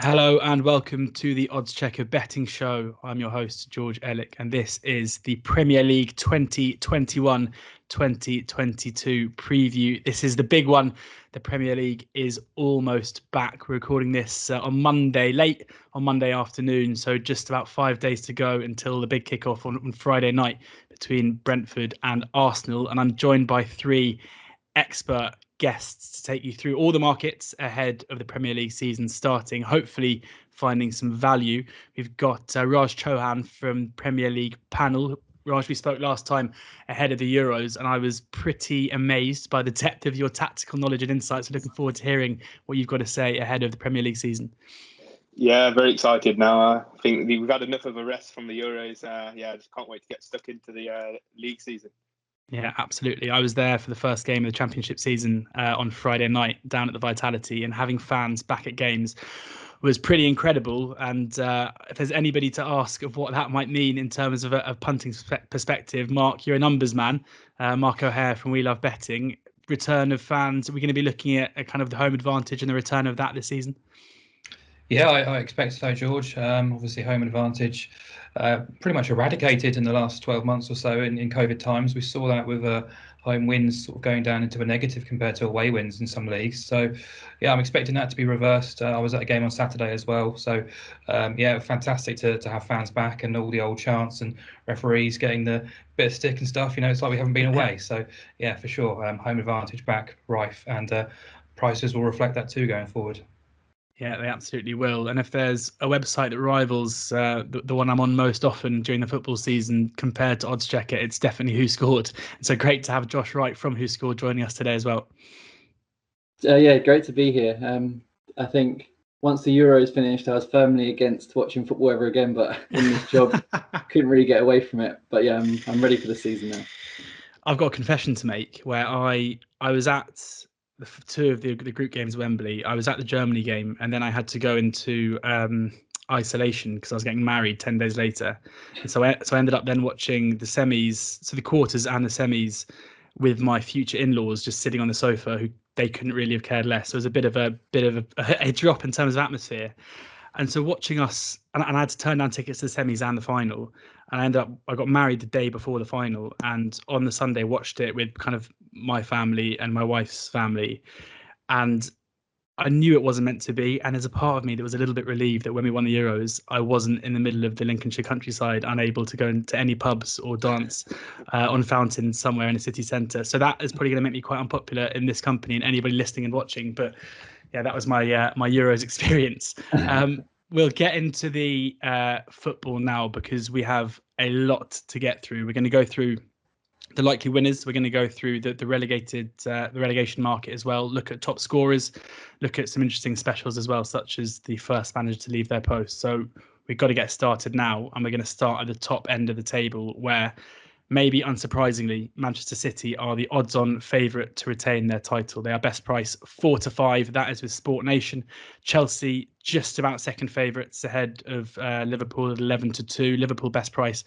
Hello and welcome to the oddschecker betting show. I'm your host, George Elek, and this is the Premier League 2021-2022 preview. This is the big one. The Premier League is almost back. We're recording this on Monday, late on Monday afternoon, so just about 5 days to go until the big kickoff on Friday night between Brentford and Arsenal. And I'm joined by three expert guests to take you through all the markets ahead of the Premier League season starting, hopefully finding some value. We've got Raj Chohan from PremLeaguePanel. Raj, we spoke last time ahead of the Euros, and I was pretty amazed by the depth of your tactical knowledge and insights. Looking forward to hearing what you've got to say ahead of the Premier League season. Yeah, very excited now. I think we've had enough of a rest from the Euros. I just can't wait to get stuck into the league season. Yeah, absolutely. I was there for the first game of the Championship season on Friday night down at the Vitality, and having fans back at games was pretty incredible. And if there's anybody to ask of what that might mean in terms of a punting perspective, Mark, you're a numbers man. Mark O'Hare from WeLoveBetting. Return of fans. Are we going to be looking at kind of the home advantage and the return of that this season? Yeah, I expect so, George. Obviously, home advantage pretty much eradicated in the last 12 months or so in COVID times. We saw that with home wins sort of going down into a negative compared to away wins in some leagues. So, yeah, I'm expecting that to be reversed. I was at a game on Saturday as well. So, fantastic to have fans back and all the old chants and referees getting the bit of stick and stuff. You know, it's like we haven't been away. So, yeah, for sure, home advantage back, rife, and prices will reflect that too going forward. Yeah, they absolutely will. And if there's a website that rivals the one I'm on most often during the football season compared to oddschecker, it's definitely WhoScored. And so great to have Josh Wright from WhoScored joining us today as well. Yeah, great to be here. I think once the Euros finished, I was firmly against watching football ever again, but in this job, couldn't really get away from it. But yeah, I'm ready for the season now. I've got a confession to make where I was at two of the group games at Wembley. I was at the Germany game, and then I had to go into isolation because I was getting married 10 days later. And so I ended up then watching the semis, so the quarters and the semis, with my future in-laws just sitting on the sofa, who they couldn't really have cared less. So it was a bit of a drop in terms of atmosphere. And so watching us, and I had to turn down tickets to the semis and the final. And I got married the day before the final. And on the Sunday, watched it with kind of my family and my wife's family. And I knew it wasn't meant to be. And as a part of me that was a little bit relieved that when we won the Euros, I wasn't in the middle of the Lincolnshire countryside, unable to go into any pubs or dance on fountains somewhere in a city centre. So that is probably going to make me quite unpopular in this company and anybody listening and watching. But yeah, that was my Euros experience. We'll get into the football now because we have a lot to get through. We're going to go through the likely winners. We're going to go through the relegation market as well. Look at top scorers. Look at some interesting specials as well, such as the first manager to leave their post. So we've got to get started now, and we're going to start at the top end of the table where, maybe unsurprisingly, Manchester City are the odds-on favourite to retain their title. They are best price 4-5. That is with Sport Nation. Chelsea just about second favourites ahead of Liverpool at 11-2. Liverpool best price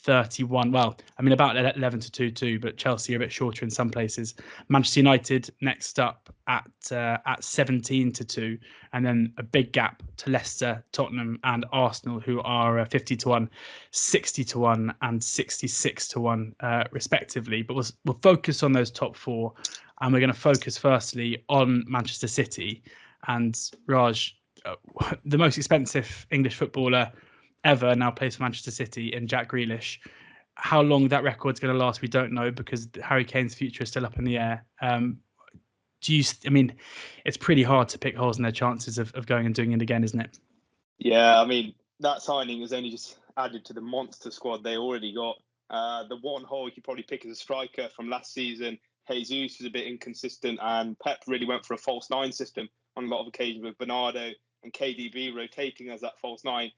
31. Well, I mean about 11-2 too, but Chelsea are a bit shorter in some places. Manchester United next up at 17-2, and then a big gap to Leicester, Tottenham, and Arsenal, who are 50-1, 60-1, and 66-1 respectively. But we'll focus on those top four, and we're going to focus firstly on Manchester City. And Raj, the most expensive English footballer ever now plays for Manchester City in Jack Grealish. How long that record's going to last, we don't know, because Harry Kane's future is still up in the air. It's pretty hard to pick holes in their chances of going and doing it again, isn't it? Yeah, I mean, that signing was only just added to the monster squad they already got. The one hole you could probably pick as a striker from last season, Jesus was a bit inconsistent, and Pep really went for a false nine system on a lot of occasions with Bernardo and KDB rotating as that false nine.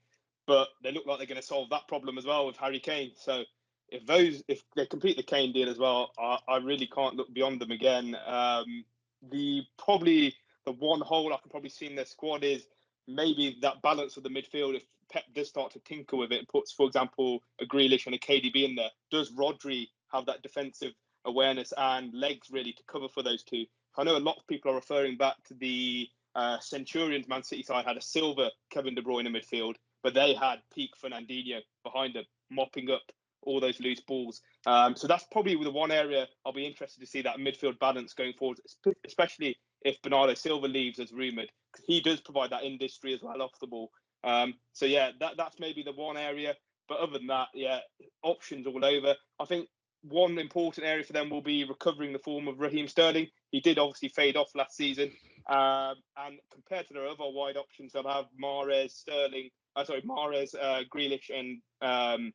But they look like they're going to solve that problem as well with Harry Kane. So if they complete the Kane deal as well, I really can't look beyond them again. The one hole I can probably see in their squad is maybe that balance of the midfield. If Pep does start to tinker with it and puts, for example, a Grealish and a KDB in there, does Rodri have that defensive awareness and legs really to cover for those two? I know a lot of people are referring back to the Centurion's Man City side had a silver Kevin De Bruyne in midfield, but they had peak Fernandinho behind them, mopping up all those loose balls. So that's probably the one area I'll be interested to see, that midfield balance going forward, especially if Bernardo Silva leaves as rumoured. He does provide that industry as well off the ball. So yeah, that's maybe the one area. But other than that, yeah, options all over. I think one important area for them will be recovering the form of Raheem Sterling. He did obviously fade off last season. And compared to their other wide options, they'll have Mahrez, Grealish and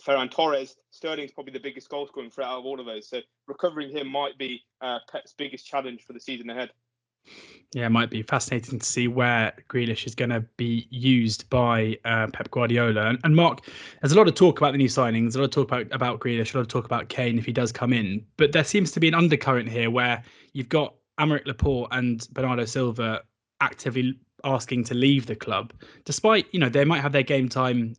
Ferran Torres. Sterling's probably the biggest goal scoring threat out of all of those. So recovering him might be Pep's biggest challenge for the season ahead. Yeah, it might be fascinating to see where Grealish is going to be used by Pep Guardiola. And Mark, there's a lot of talk about the new signings, a lot of talk about Grealish, a lot of talk about Kane if he does come in. But there seems to be an undercurrent here where you've got Aymeric Laporte and Bernardo Silva actively asking to leave the club, despite, they might have their game time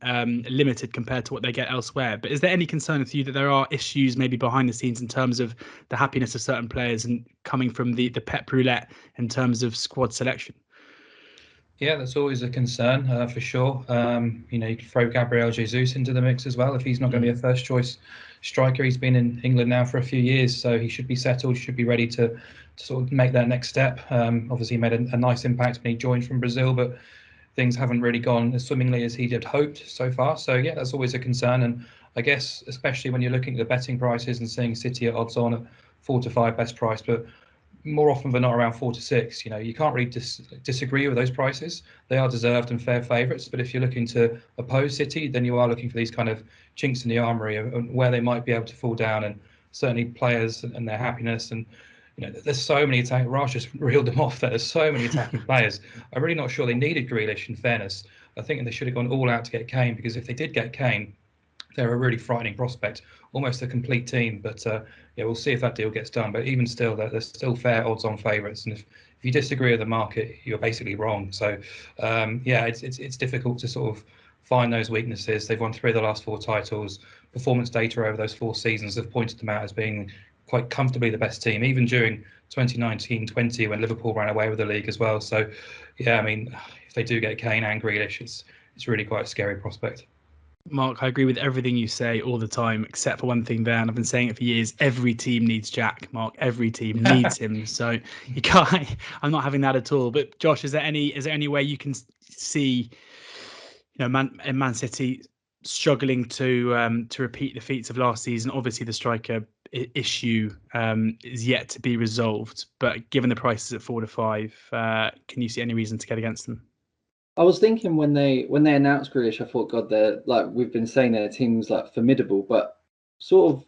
limited compared to what they get elsewhere. But is there any concern with you that there are issues maybe behind the scenes in terms of the happiness of certain players and coming from the Pep roulette in terms of squad selection? Yeah, that's always a concern for sure. You can throw Gabriel Jesus into the mix as well. If he's not going to be a first choice striker, he's been in England now for a few years, so he should be settled, should be ready to sort of make that next step. Obviously, he made a nice impact when he joined from Brazil, but things haven't really gone as swimmingly as he had hoped so far. So yeah, that's always a concern. And I guess especially when you're looking at the betting prices and seeing City at odds on at 4 to 5 best price, but more often than not around 4 to 6. You can't really disagree with those prices. They are deserved and fair favourites. But if you're looking to oppose City, then you are looking for these kind of chinks in the armoury and where they might be able to fall down, and certainly players and their happiness. And there's so many attacking. Raj just reeled them off there. There's so many attacking players. I'm really not sure they needed Grealish, in fairness. I think they should have gone all out to get Kane, because if they did get Kane, they're a really frightening prospect, almost a complete team. But yeah, we'll see if that deal gets done. But even still, they're still fair odds-on favourites. And if you disagree with the market, you're basically wrong. So yeah, it's difficult to sort of find those weaknesses. They've won 3 of the last 4 titles. Performance data over those 4 seasons have pointed them out as being quite comfortably the best team, even during 2019-20 when Liverpool ran away with the league as well. So yeah, I mean, if they do get Kane and Grealish, it's really quite a scary prospect. Mark, I agree with everything you say all the time, except for one thing there, and I've been saying it for years. Every team needs Jack, Mark. Every team needs him. So you can't. I'm not having that at all. But Josh, is there any way you can see, Man City struggling to repeat the feats of last season? Obviously, the striker issue is yet to be resolved. But given the prices at 4 to 5, can you see any reason to get against them? I was thinking when they announced Grealish, I thought, God, they're like we've been saying, their team's like formidable. But sort of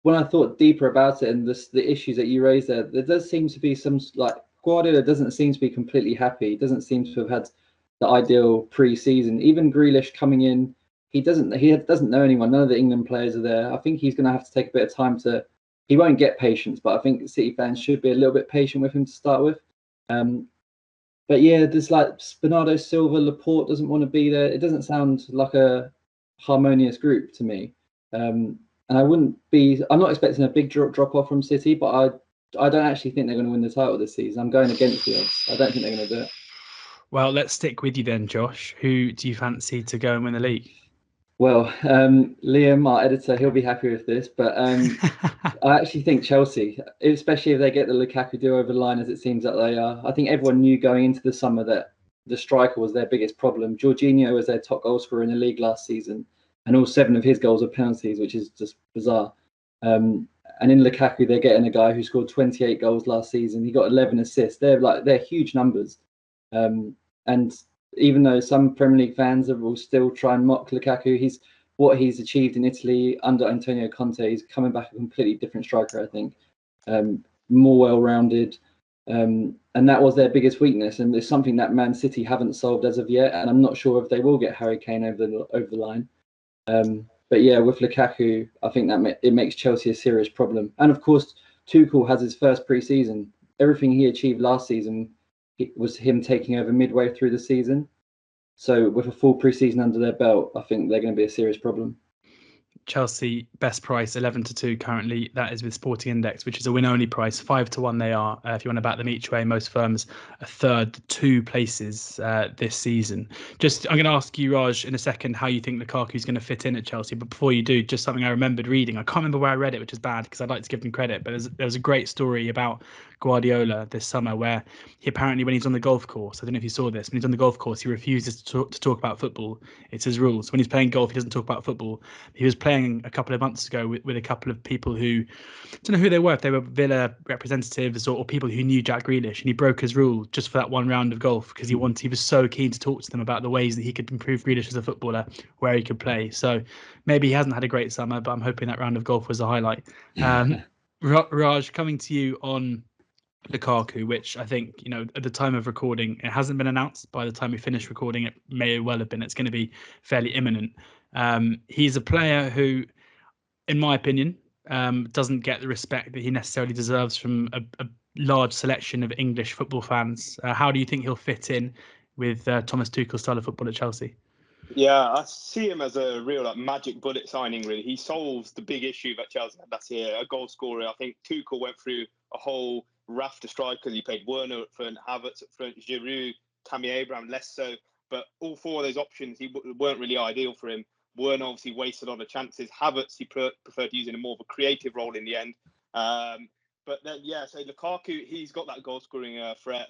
when I thought deeper about it and the issues that you raised there does seem to be some, like, Guardiola doesn't seem to be completely happy. He doesn't seem to have had the ideal pre-season. Even Grealish coming in, he doesn't know anyone. None of the England players are there. I think he's going to have to take a bit of time to. He won't get patience, but I think City fans should be a little bit patient with him to start with. But yeah, there's like Bernardo Silva, Laporte doesn't want to be there. It doesn't sound like a harmonious group to me. And I'm not expecting a big drop off from City, but I don't actually think they're going to win the title this season. I'm going against the odds. I don't think they're going to do it. Well, let's stick with you then, Josh. Who do you fancy to go and win the league? Well, Liam, our editor, he'll be happy with this, but I actually think Chelsea, especially if they get the Lukaku deal over the line, as it seems that they are. I think everyone knew going into the summer that the striker was their biggest problem. Jorginho was their top goal scorer in the league last season, and all 7 of his goals were penalties, which is just bizarre. And in Lukaku, they're getting a guy who scored 28 goals last season. He got 11 assists. They're huge numbers. And even though some Premier League fans will still try and mock Lukaku, what he's achieved in Italy under Antonio Conte is coming back a completely different striker, I think. More well-rounded. And that was their biggest weakness. And it's something that Man City haven't solved as of yet. And I'm not sure if they will get Harry Kane over the line. But yeah, with Lukaku, I think that it makes Chelsea a serious problem. And of course, Tuchel has his first pre-season. Everything he achieved last season was him taking over midway through the season. So with a full pre-season under their belt, I think they're going to be a serious problem. Chelsea best price 11-2 currently. That is with Sporting Index, which is a win-only price. 5-1 they are. If you want to back them each way, most firms a third, 2 places this season. I'm going to ask you, Raj, in a second how you think Lukaku's going to fit in at Chelsea. But before you do, just something I remembered reading. I can't remember where I read it, which is bad because I'd like to give them credit. But there was a great story about Guardiola this summer where he apparently, when he's on the golf course, I don't know if you saw this, when he's on the golf course, he refuses to talk about football. It's his rules. When he's playing golf, he doesn't talk about football. He was playing a couple of months ago with a couple of people who, I don't know who they were, if they were Villa representatives or people who knew Jack Grealish, and he broke his rule just for that one round of golf because he was so keen to talk to them about the ways that he could improve Grealish as a footballer, where he could play. So maybe he hasn't had a great summer, but I'm hoping that round of golf was a highlight. Raj, coming to you on Lukaku, which I think, at the time of recording, it hasn't been announced. By the time we finish recording, it may well have been. It's going to be fairly imminent. He's a player who, in my opinion, doesn't get the respect that he necessarily deserves from a large selection of English football fans. How do you think he'll fit in with Thomas Tuchel's style of football at Chelsea? Yeah, I see him as a real magic bullet signing, really. He solves the big issue that Chelsea had last year, a goal scorer. I think Tuchel went through a whole raft of strikers. He played Werner up front, Havertz up front, Giroud, Tammy Abraham, less so. But all 4 of those options weren't really ideal for him. Werner obviously wasted a lot of chances. Havertz, he preferred using a more of a creative role in the end. But then, so Lukaku, he's got that goal-scoring threat.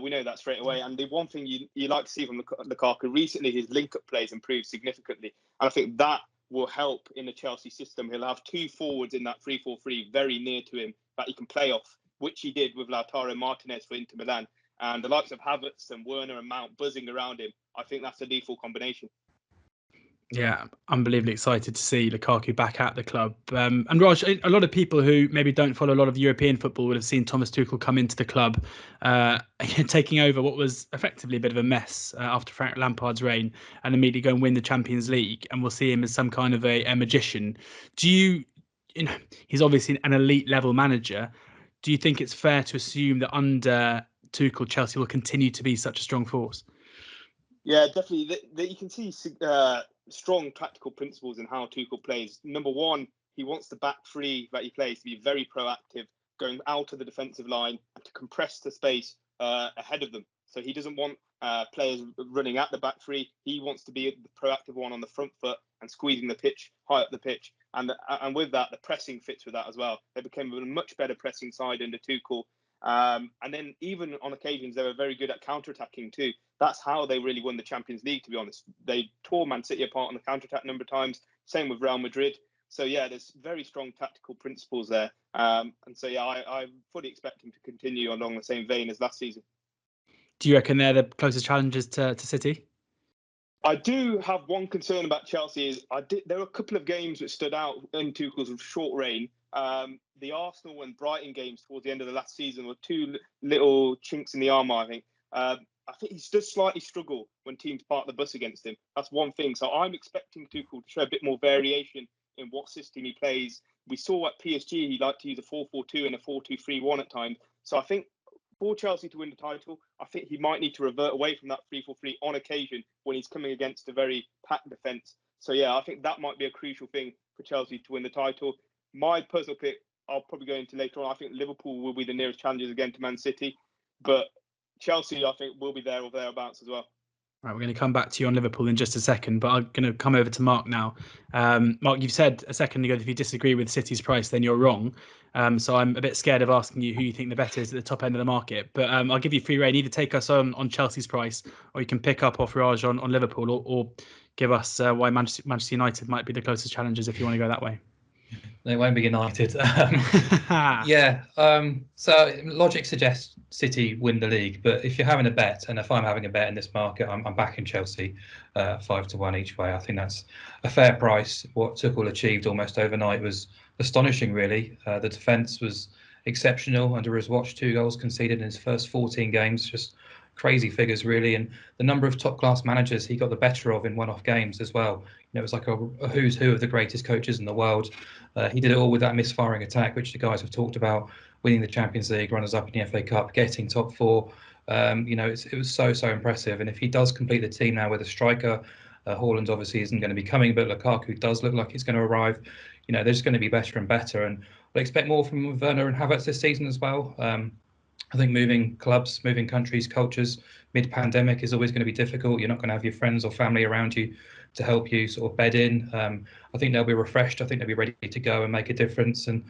We know that straight away. And the one thing you like to see from Lukaku recently, his link-up plays improved significantly. And I think that will help in the Chelsea system. He'll have 2 forwards in that 3-4-3 very near to him that he can play off, which he did with Lautaro Martinez for Inter Milan. And the likes of Havertz and Werner and Mount buzzing around him, I think that's a lethal combination. Yeah, unbelievably excited to see Lukaku back at the club. And Raj, a lot of people who maybe don't follow a lot of European football would have seen Thomas Tuchel come into the club, taking over what was effectively a bit of a mess after Frank Lampard's reign, and immediately go and win the Champions League. And we'll see him as some kind of a magician. He's obviously an elite level manager. Do you think it's fair to assume that under Tuchel, Chelsea will continue to be such a strong force? Yeah, definitely. You can see strong tactical principles in how Tuchel plays. Number one, he wants the back 3 that he plays to be very proactive, going out of the defensive line and to compress the space ahead of them. So he doesn't want players running at the back 3. He wants to be the proactive one on the front foot and squeezing the pitch, high up the pitch. And with that, the pressing fits with that as well. They became a much better pressing side under Tuchel. And then even on occasions, they were very good at counter-attacking too. That's how they really won the Champions League, to be honest. They tore Man City apart on the counter-attack a number of times. Same with Real Madrid. So, yeah, there's very strong tactical principles there. And so, yeah, I fully expect him to continue along the same vein as last season. Do you reckon they're the closest challengers to City? I do have one concern about Chelsea. There were a couple of games that stood out in Tuchel's short reign. The Arsenal and Brighton games towards the end of the last season were 2 little chinks in the armour, I think. I think he does slightly struggle when teams park the bus against him. That's one thing. So I'm expecting Tuchel to show a bit more variation in what system he plays. We saw at PSG, he liked to use a 4-4-2 and a 4-2-3-1 at times. So I think for Chelsea to win the title, I think he might need to revert away from that 3-4-3 on occasion when he's coming against a very packed defence. So, yeah, I think that might be a crucial thing for Chelsea to win the title. My personal pick, I'll probably go into later on. I think Liverpool will be the nearest challengers again to Man City. But Chelsea, I think, will be there or thereabouts as well. Right, we're going to come back to you on Liverpool in just a second, but I'm going to come over to Mark now. Mark, you've said a second ago that if you disagree with City's price, then you're wrong. So I'm a bit scared of asking you who you think the bet is at the top end of the market. But I'll give you free rein. Either take us on Chelsea's price, or you can pick up off Raj on Liverpool, or give us why Manchester United might be the closest challengers if you want to go that way. They won't be United. So logic suggests City win the league, but if you're having a bet, and if I'm having a bet in this market, I'm backing Chelsea 5-1 each way. I think that's a fair price. What Tuchel achieved almost overnight was astonishing, really. The defence was exceptional under his watch. 2 goals conceded in his first 14 games. Just crazy figures, really. And the number of top-class managers he got the better of in one-off games as well. It was like a who's who of the greatest coaches in the world. He did it all with that misfiring attack, which the guys have talked about, winning the Champions League, runners-up in the FA Cup, getting top 4. It was so impressive. And if he does complete the team now with a striker Haaland obviously isn't going to be coming, but Lukaku does look like he's going to arrive. You know, they're just going to be better and better, and I expect more from Werner and Havertz this season as well. I think moving clubs, moving countries, cultures mid-pandemic is always going to be difficult. You're not going to have your friends or family around you to help you sort of bed in. I think they'll be refreshed. I think they'll be ready to go and make a difference. And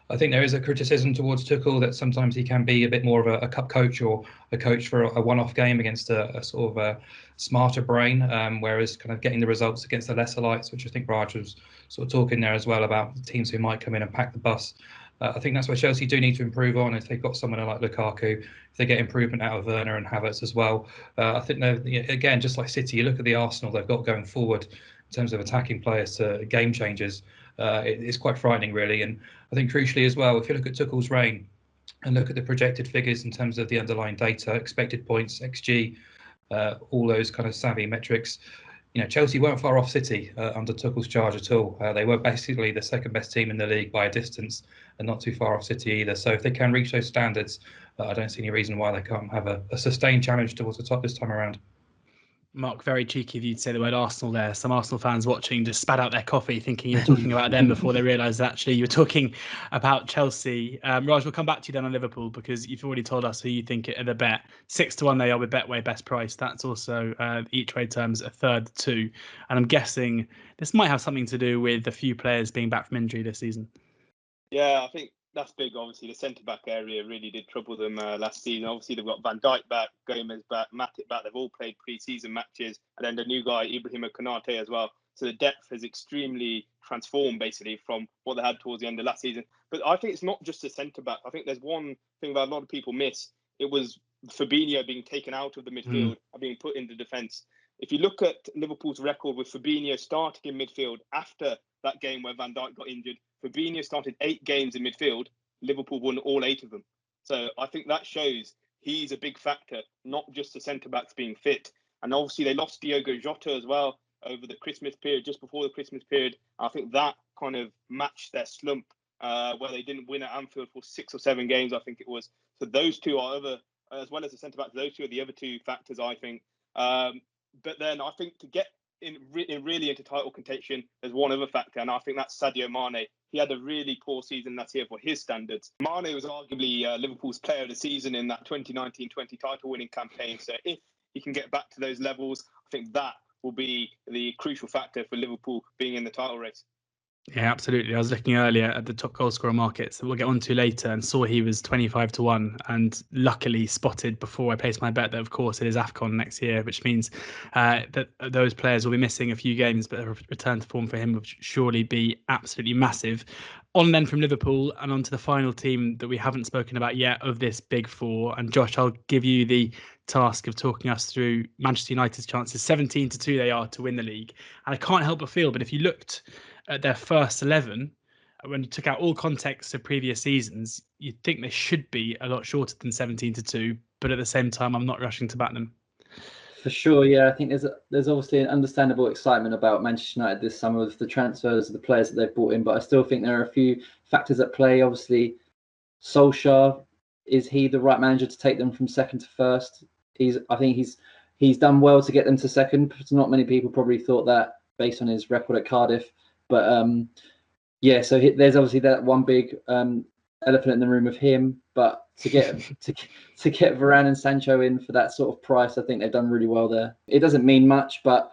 I think there is a criticism towards Tuchel that sometimes he can be a bit more of a cup coach or a coach for a one-off game against a sort of a smarter brain, whereas kind of getting the results against the lesser lights, which I think Raj was sort of talking there as well about the teams who might come in and pack the bus. I think that's where Chelsea do need to improve on. If they've got someone like Lukaku, if they get improvement out of Werner and Havertz as well, I think they're, again, just like City, you look at the Arsenal they've got going forward in terms of attacking players to game changers. It's quite frightening, really. And I think crucially as well, if you look at Tuchel's reign and look at the projected figures in terms of the underlying data, expected points, XG, all those kind of savvy metrics, you know, Chelsea weren't far off City under Tuchel's charge at all. They were basically the second best team in the league by a distance and not too far off City either. So if they can reach those standards, I don't see any reason why they can't have a sustained challenge towards the top this time around. Mark, very cheeky of you to say the word Arsenal there. Some Arsenal fans watching just spat out their coffee thinking you were talking about them before they realised that actually you were talking about Chelsea. Raj, we'll come back to you then on Liverpool because you've already told us who you think are the bet. 6-1 they are with Betway best price. That's also each way terms a third too. And I'm guessing this might have something to do with a few players being back from injury this season. Yeah, I think that's big. Obviously, the centre-back area really did trouble them last season. Obviously, they've got Van Dijk back, Gomez back, Matip back. They've all played pre-season matches. And then the new guy, Ibrahima Konate, as well. So the depth has extremely transformed, basically, from what they had towards the end of last season. But I think it's not just the centre-back. I think there's one thing that a lot of people miss. It was Fabinho being taken out of the midfield and being put into defence. If you look at Liverpool's record with Fabinho starting in midfield after that game where Van Dijk got injured, Fabinho started 8 games in midfield. Liverpool won all 8 of them. So I think that shows he's a big factor, not just the centre-backs being fit. And obviously they lost Diogo Jota as well over the Christmas period, just before the Christmas period. I think that kind of matched their slump where they didn't win at Anfield for 6 or 7 games, I think it was. So those two are as well as the centre-backs, those two are the other two factors, I think. But then I think to get really into title contention, there's one other factor, and I think that's Sadio Mane. He had a really poor season last year for his standards. Mane was arguably Liverpool's player of the season in that 2019-20 title winning campaign. So if he can get back to those levels, I think that will be the crucial factor for Liverpool being in the title race. Yeah, absolutely. I was looking earlier at the top goal scorer markets that we'll get on to later and saw he was 25-1 and luckily spotted before I placed my bet that, of course, it is AFCON next year, which means that those players will be missing a few games, but a return to form for him would surely be absolutely massive. On then from Liverpool and on to the final team that we haven't spoken about yet of this big four. And Josh, I'll give you the task of talking us through Manchester United's chances. 17-2 they are to win the league. And I can't help but feel, but if you looked at their first 11, when you took out all context of previous seasons, you'd think they should be a lot shorter than 17-2. But at the same time, I'm not rushing to back them. For sure, yeah. I think there's obviously an understandable excitement about Manchester United this summer with the transfers of the players that they've brought in, but I still think there are a few factors at play. Obviously, Solskjaer, is he the right manager to take them from second to first? I think he's done well to get them to second. Not many people probably thought that based on his record at Cardiff, but so there's obviously that one big elephant in the room of him. But to get Varane and Sancho in for that sort of price, I think they've done really well there. It doesn't mean much, but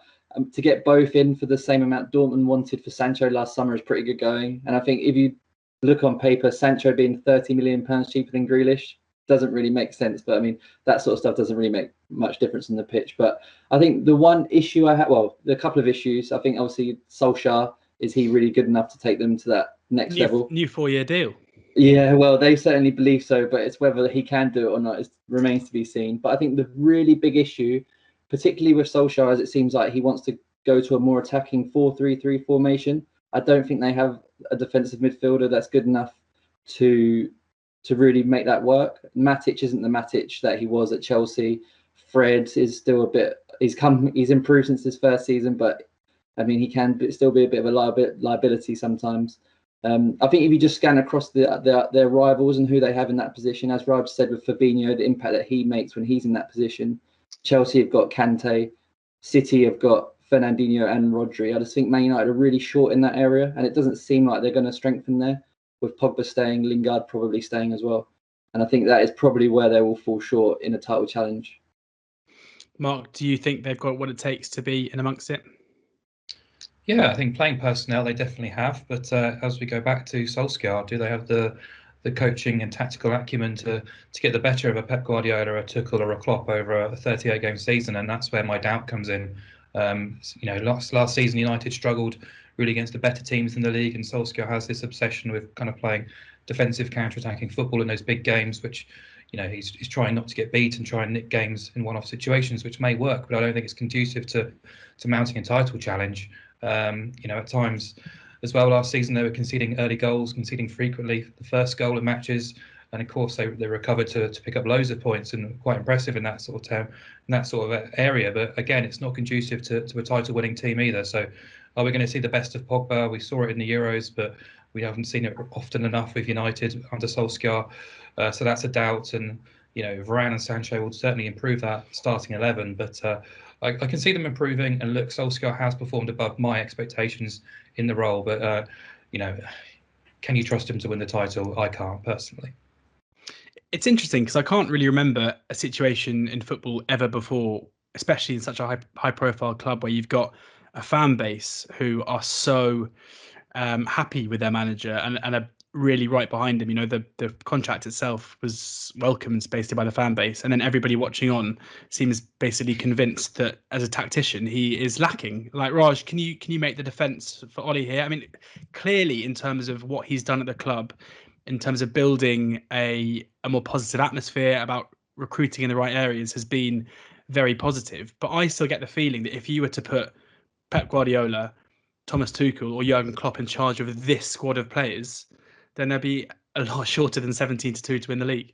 to get both in for the same amount Dortmund wanted for Sancho last summer is pretty good going. And I think if you look on paper, Sancho being £30 million cheaper than Grealish doesn't really make sense. But I mean, that sort of stuff doesn't really make much difference in the pitch. But I think the one issue there are a couple of issues. I think obviously Solskjaer, is he really good enough to take them to that next level? New 4-year deal. Yeah, well, they certainly believe so, but it's whether he can do it or not remains to be seen. But I think the really big issue, particularly with Solskjaer, as it seems like he wants to go to a more attacking 4-3-3 formation. I don't think they have a defensive midfielder that's good enough to really make that work. Matic isn't the Matic that he was at Chelsea. Fred is still he's improved since his first season, but I mean, he can still be a bit of a liability sometimes. I think if you just scan across their rivals and who they have in that position, as Raj said with Fabinho, the impact that he makes when he's in that position. Chelsea have got Kante, City have got Fernandinho and Rodri. I just think Man United are really short in that area, and it doesn't seem like they're going to strengthen there, with Pogba staying, Lingard probably staying as well. And I think that is probably where they will fall short in a title challenge. Mark, do you think they've got what it takes to be in amongst it? Yeah, I think playing personnel they definitely have, but as we go back to Solskjaer, do they have the coaching and tactical acumen to get the better of a Pep Guardiola, a Tuchel, or a Klopp over a 38-game season? And that's where my doubt comes in. Last season United struggled really against the better teams in the league, and Solskjaer has this obsession with kind of playing defensive, counter-attacking football in those big games, which he's trying not to get beat and try and nick games in one-off situations, which may work, but I don't think it's conducive to mounting a title challenge. At times as well last season they were conceding early goals, conceding frequently the first goal in matches, and of course they recovered to pick up loads of points and quite impressive in that sort of area. But again, it's not conducive to a title winning team either. So are we going to see the best of Pogba? We saw it in the Euros, but we haven't seen it often enough with United under Solskjaer. So that's a doubt. And Varane and Sancho will certainly improve that starting 11, but I can see them improving. And look, Solskjaer has performed above my expectations in the role, but can you trust him to win the title? I can't personally. It's interesting because I can't really remember a situation in football ever before, especially in such a high-profile club where you've got a fan base who are so happy with their manager and are really right behind him. The contract itself was welcomed basically by the fan base, and then everybody watching on seems basically convinced that as a tactician he is lacking. Like, Raj, can you make the defence for Ollie here? I mean, clearly in terms of what he's done at the club, in terms of building a more positive atmosphere about recruiting in the right areas, has been very positive. But I still get the feeling that if you were to put Pep Guardiola, Thomas Tuchel, or Jurgen Klopp in charge of this squad of players, then they'll be a lot shorter than 17-2 to win the league.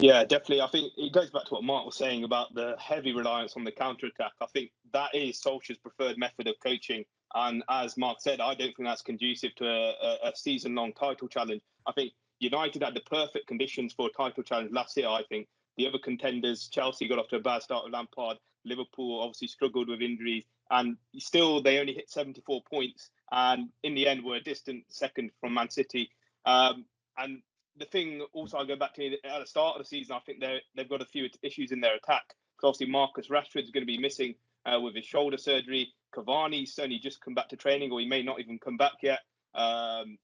Yeah, definitely. I think it goes back to what Mark was saying about the heavy reliance on the counter-attack. I think that is Solskjaer's preferred method of coaching. And as Mark said, I don't think that's conducive to a season-long title challenge. I think United had the perfect conditions for a title challenge last year, I think. The other contenders, Chelsea got off to a bad start with Lampard. Liverpool obviously struggled with injuries. And still, they only hit 74 points. And in the end, were a distant second from Man City. And the thing also I go back to at the start of the season, I think they've got a few issues in their attack. Because obviously Marcus Rashford's going to be missing with his shoulder surgery. Cavani's only just come back to training, or he may not even come back yet.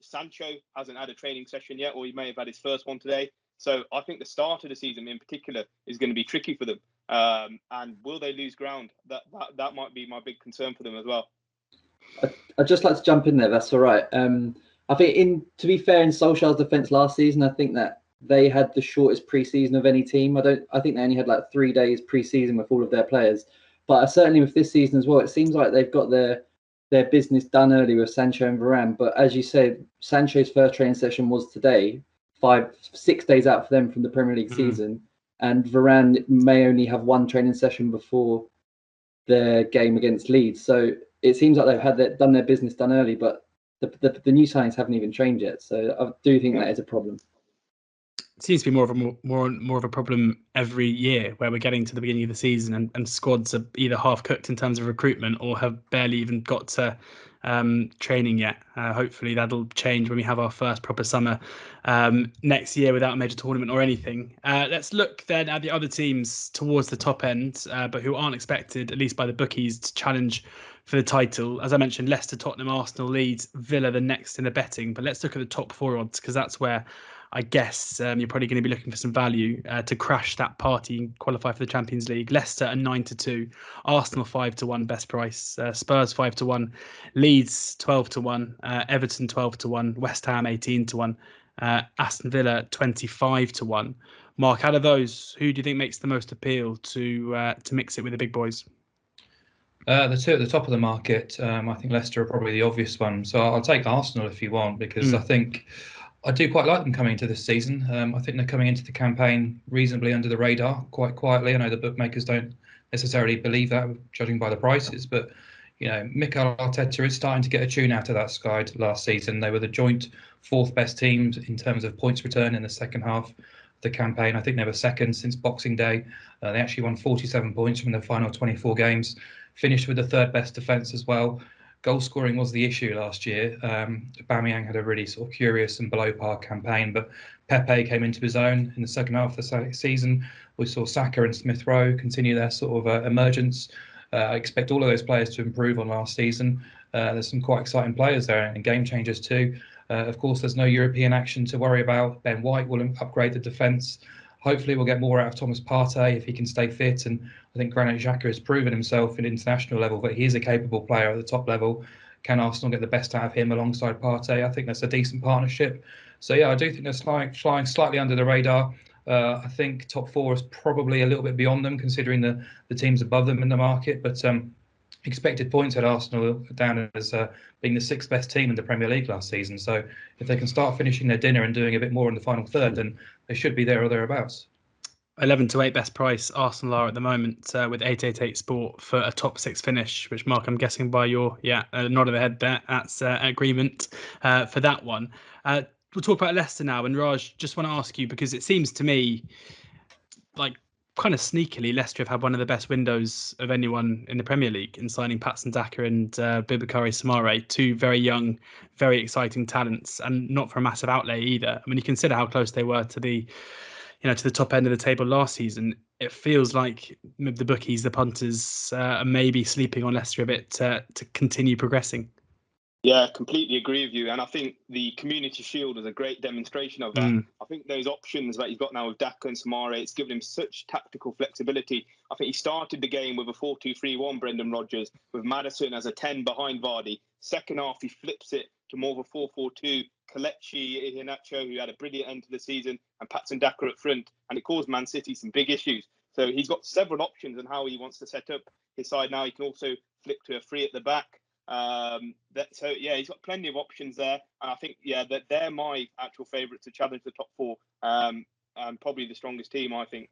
Sancho hasn't had a training session yet, or he may have had his first one today. So I think the start of the season in particular is going to be tricky for them. And will they lose ground? That might be my big concern for them as well. I'd just like to jump in there. That's all right. I think, to be fair, in Solskjaer's defence last season, I think that they had the shortest pre-season of any team. I think they only had like 3 days pre-season with all of their players. But certainly with this season as well, it seems like they've got their business done early with Sancho and Varane. But as you said, Sancho's first training session was today, 6 days out for them from the Premier League season. And Varane may only have one training session before their game against Leeds. So it seems like they've done their business done early, but the new signings haven't even trained yet. So I do think that is a problem. It seems to be more of a problem every year, where we're getting to the beginning of the season and squads are either half cooked in terms of recruitment or have barely even got to training yet. Hopefully that'll change when we have our first proper summer next year without a major tournament or anything. Let's look then at the other teams towards the top end, but who aren't expected, at least by the bookies, to challenge for the title. As I mentioned, Leicester, Tottenham, Arsenal, Leeds, Villa, the next in the betting. But let's look at the top four odds, because that's where I guess you're probably going to be looking for some value to crash that party and qualify for the Champions League. Leicester are 9-2, Arsenal 5-1 best price, Spurs 5-1, Leeds 12-1, Everton 12-1, West Ham 18-1, Aston Villa 25-1. Mark, out of those, who do you think makes the most appeal to mix it with the big boys? The two at the top of the market, I think Leicester are probably the obvious one. So I'll take Arsenal if you want, because I think I do quite like them coming into this season. I think they're coming into the campaign reasonably under the radar, quite quietly. I know the bookmakers don't necessarily believe that, judging by the prices, but Mikel Arteta is starting to get a tune out of that side last season. They were the joint fourth best teams in terms of points return in the second half. I the campaign. I think they were second since Boxing Day. They actually won 47 points from the final 24 games, finished with the third best defence as well. Goal scoring was the issue last year. Aubameyang had a really sort of curious and below par campaign, but Pepe came into his own in the second half of the season. We saw Saka and Smith Rowe continue their sort of emergence. I expect all of those players to improve on last season. There's some quite exciting players there and game changers too. Of course, there's no European action to worry about. Ben White will upgrade the defence. Hopefully, we'll get more out of Thomas Partey if he can stay fit. And I think Granit Xhaka has proven himself at international level that he is a capable player at the top level. Can Arsenal get the best out of him alongside Partey? I think that's a decent partnership. So, yeah, I do think they're flying slightly under the radar. I think top four is probably a little bit beyond them, considering the teams above them in the market. But expected points at Arsenal down as being the sixth best team in the Premier League last season. So if they can start finishing their dinner and doing a bit more in the final third, then they should be there or thereabouts. 11 to 8 best price Arsenal are at the moment with 888 Sport for a top six finish, which, Mark, I'm guessing by your nod of the head there, that's agreement for that one. We'll talk about Leicester now. And Raj, just want to ask you, because it seems to me like kind of sneakily, Leicester have had one of the best windows of anyone in the Premier League in signing Patson Daka and Boubakary Soumaré, two very young, very exciting talents, and not for a massive outlay either. I mean, you consider how close they were to the top end of the table last season. It feels like the bookies, the punters, are maybe sleeping on Leicester a bit to continue progressing. Yeah, completely agree with you. And I think the Community Shield is a great demonstration of that. I think those options that he's got now with Daka and Soumaré, it's given him such tactical flexibility. I think he started the game with a 4-2-3-1, Brendan Rodgers, with Maddison as a 10 behind Vardy. Second half, he flips it to more of a 4-4-2. Kelechi Iheanacho, who had a brilliant end to the season, and Patson Daka up front. And it caused Man City some big issues. So he's got several options on how he wants to set up his side now. He can also flip to a 3 at the back. He's got plenty of options there, and I think that they're my actual favourites to challenge the top four, and probably the strongest team. I think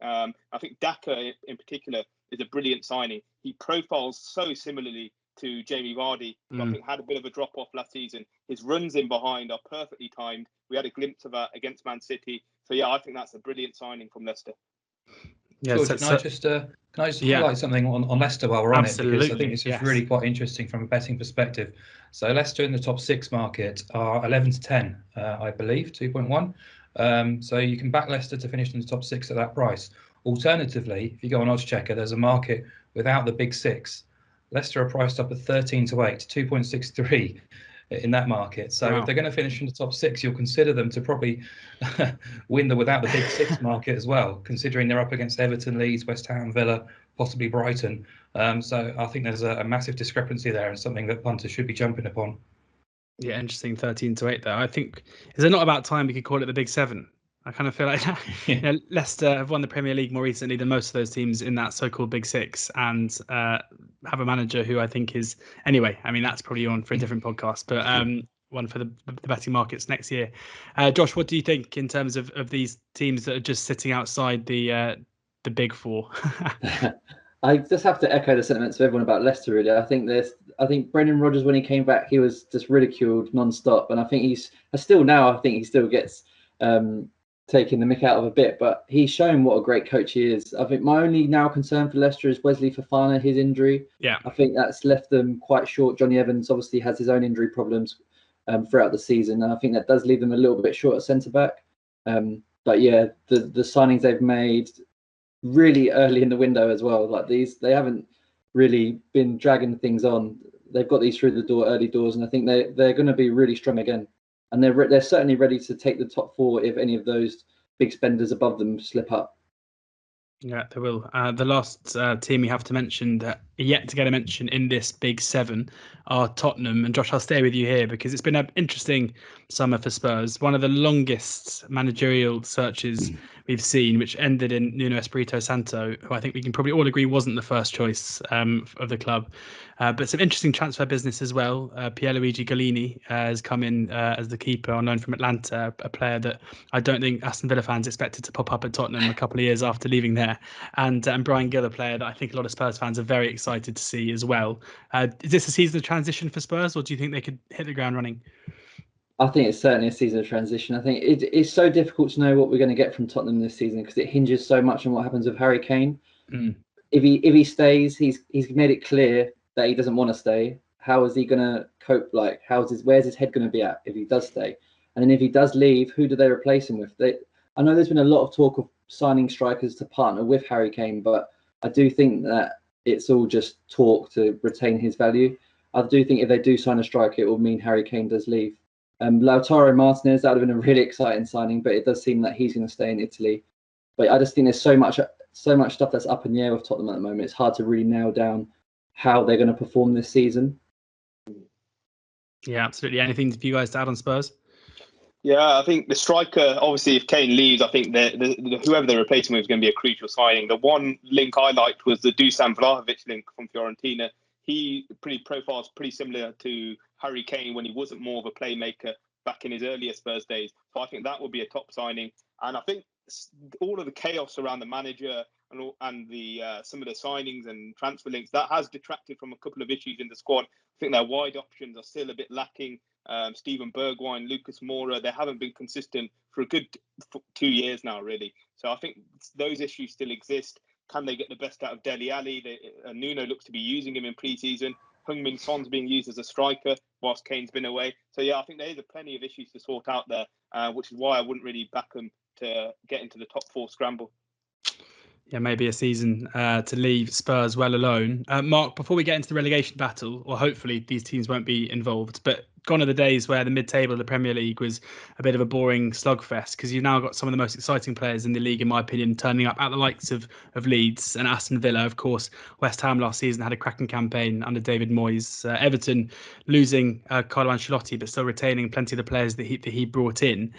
Daka in particular is a brilliant signing. He profiles so similarly to Jamie Vardy, who I think had a bit of a drop off last season. His runs in behind are perfectly timed. We had a glimpse of that against Man City. So I think that's a brilliant signing from Leicester. Yeah, George, can I just highlight something on Leicester while we're on it, because I think it's just really quite interesting from a betting perspective. So Leicester in the top six market are 11 to 10, I believe, 2.1. So you can back Leicester to finish in the top six at that price. Alternatively, if you go on oddschecker, there's a market without the big six. Leicester are priced up at 13 to 8, 2.63 in that market. So if they're going to finish in the top six, you'll consider them to probably win the without the big six market as well, considering they're up against Everton, Leeds, West Ham, Villa, possibly Brighton. So I think there's a massive discrepancy there, and something that punters should be jumping upon. Yeah, interesting. 13 to 8 there. I think, is it not about time we could call it the Big Seven? I kind of feel like that. Leicester have won the Premier League more recently than most of those teams in that so-called Big Six, and have a manager who I think is, anyway, I mean, that's probably on for a different podcast, but one for the betting markets next year. Josh, what do you think in terms of these teams that are just sitting outside the Big Four? I just have to echo the sentiments of everyone about Leicester, really. I think Brendan Rodgers, when he came back, he was just ridiculed non-stop, and I think he still gets taking the mick out of a bit, but he's shown what a great coach he is. I think my only now concern for Leicester is Wesley Fofana, his injury. Yeah, I think that's left them quite short. Johnny Evans obviously has his own injury problems throughout the season, and I think that does leave them a little bit short at centre back. But yeah, the signings they've made really early in the window as well, like these, they haven't really been dragging things on. They've got these through the door, early doors, and I think they're going to be really strong again. And they're certainly ready to take the top four if any of those big spenders above them slip up. Yeah, they will. The last team we have to mention that yet to get a mention in this Big Seven are Tottenham. And Josh, I'll stay with you here because it's been an interesting summer for Spurs. One of the longest managerial searches we've seen, which ended in Nuno Espirito Santo, who I think we can probably all agree wasn't the first choice of the club. But some interesting transfer business as well. Pierluigi Gallini has come in as the keeper on loan from Atlanta, a player that I don't think Aston Villa fans expected to pop up at Tottenham a couple of years after leaving there. And Brian Gill, a player that I think a lot of Spurs fans are very excited to see as well. Is this a season of transition for Spurs, or do you think they could hit the ground running? I think it's certainly a season of transition. I think it's so difficult to know what we're going to get from Tottenham this season because it hinges so much on what happens with Harry Kane. Mm. If he stays, he's made it clear that he doesn't want to stay. How is he going to cope? Like, where's his head going to be at if he does stay? And then if he does leave, who do they replace him with? I know there's been a lot of talk of signing strikers to partner with Harry Kane, but I do think that it's all just talk to retain his value. I do think if they do sign a striker, it will mean Harry Kane does leave. Lautaro Martinez, that would have been a really exciting signing, but it does seem that he's going to stay in Italy. But I just think there's so much stuff that's up in the air with Tottenham at the moment. It's hard to really nail down how they're going to perform this season. Yeah, absolutely. Anything for you guys to add on Spurs? Yeah, I think the striker, obviously, if Kane leaves, I think whoever they're replacing with is going to be a crucial signing. The one link I liked was the Dusan Vlahovic link from Fiorentina. He profiles pretty similar to Harry Kane when he wasn't more of a playmaker back in his earlier Spurs days. So I think that would be a top signing. And I think all of the chaos around the manager and the some of the signings and transfer links, that has detracted from a couple of issues in the squad. I think their wide options are still a bit lacking. Steven Bergwijn, Lucas Moura, they haven't been consistent for a good 2 years now, really. So I think those issues still exist. Can they get the best out of Dele Alli? Nuno looks to be using him in pre-season. Heung-min Son's being used as a striker whilst Kane's been away. So yeah, I think there's plenty of issues to sort out there, which is why I wouldn't really back them to get into the top 4 scramble. Yeah, maybe a season to leave Spurs well alone. Mark, before we get into the relegation battle, or hopefully these teams won't be involved, but gone are the days where the mid-table of the Premier League was a bit of a boring slugfest because you've now got some of the most exciting players in the league, in my opinion, turning up at the likes of Leeds and Aston Villa. Of course, West Ham last season had a cracking campaign under David Moyes. Everton losing Carlo Ancelotti, but still retaining plenty of the players that he brought in.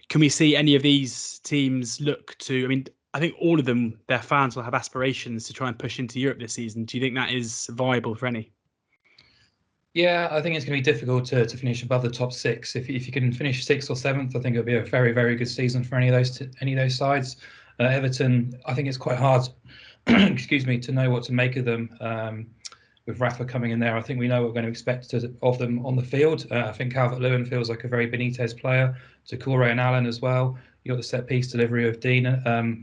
Can we see any of these teams look to, I mean, I think all of them, their fans will have aspirations to try and push into Europe this season. Do you think that is viable for any? Yeah, I think it's going to be difficult to finish above the top 6. If you can finish 6th or 7th, I think it'll be a very, very good season for any of those sides. Everton, I think it's quite hard, excuse me, to know what to make of them. With Rafa coming in there, I think we know what we're going to expect of them on the field. I think Calvert-Lewin feels like a very Benitez player. Doucouré and Allen as well. You got the set piece delivery of Dean,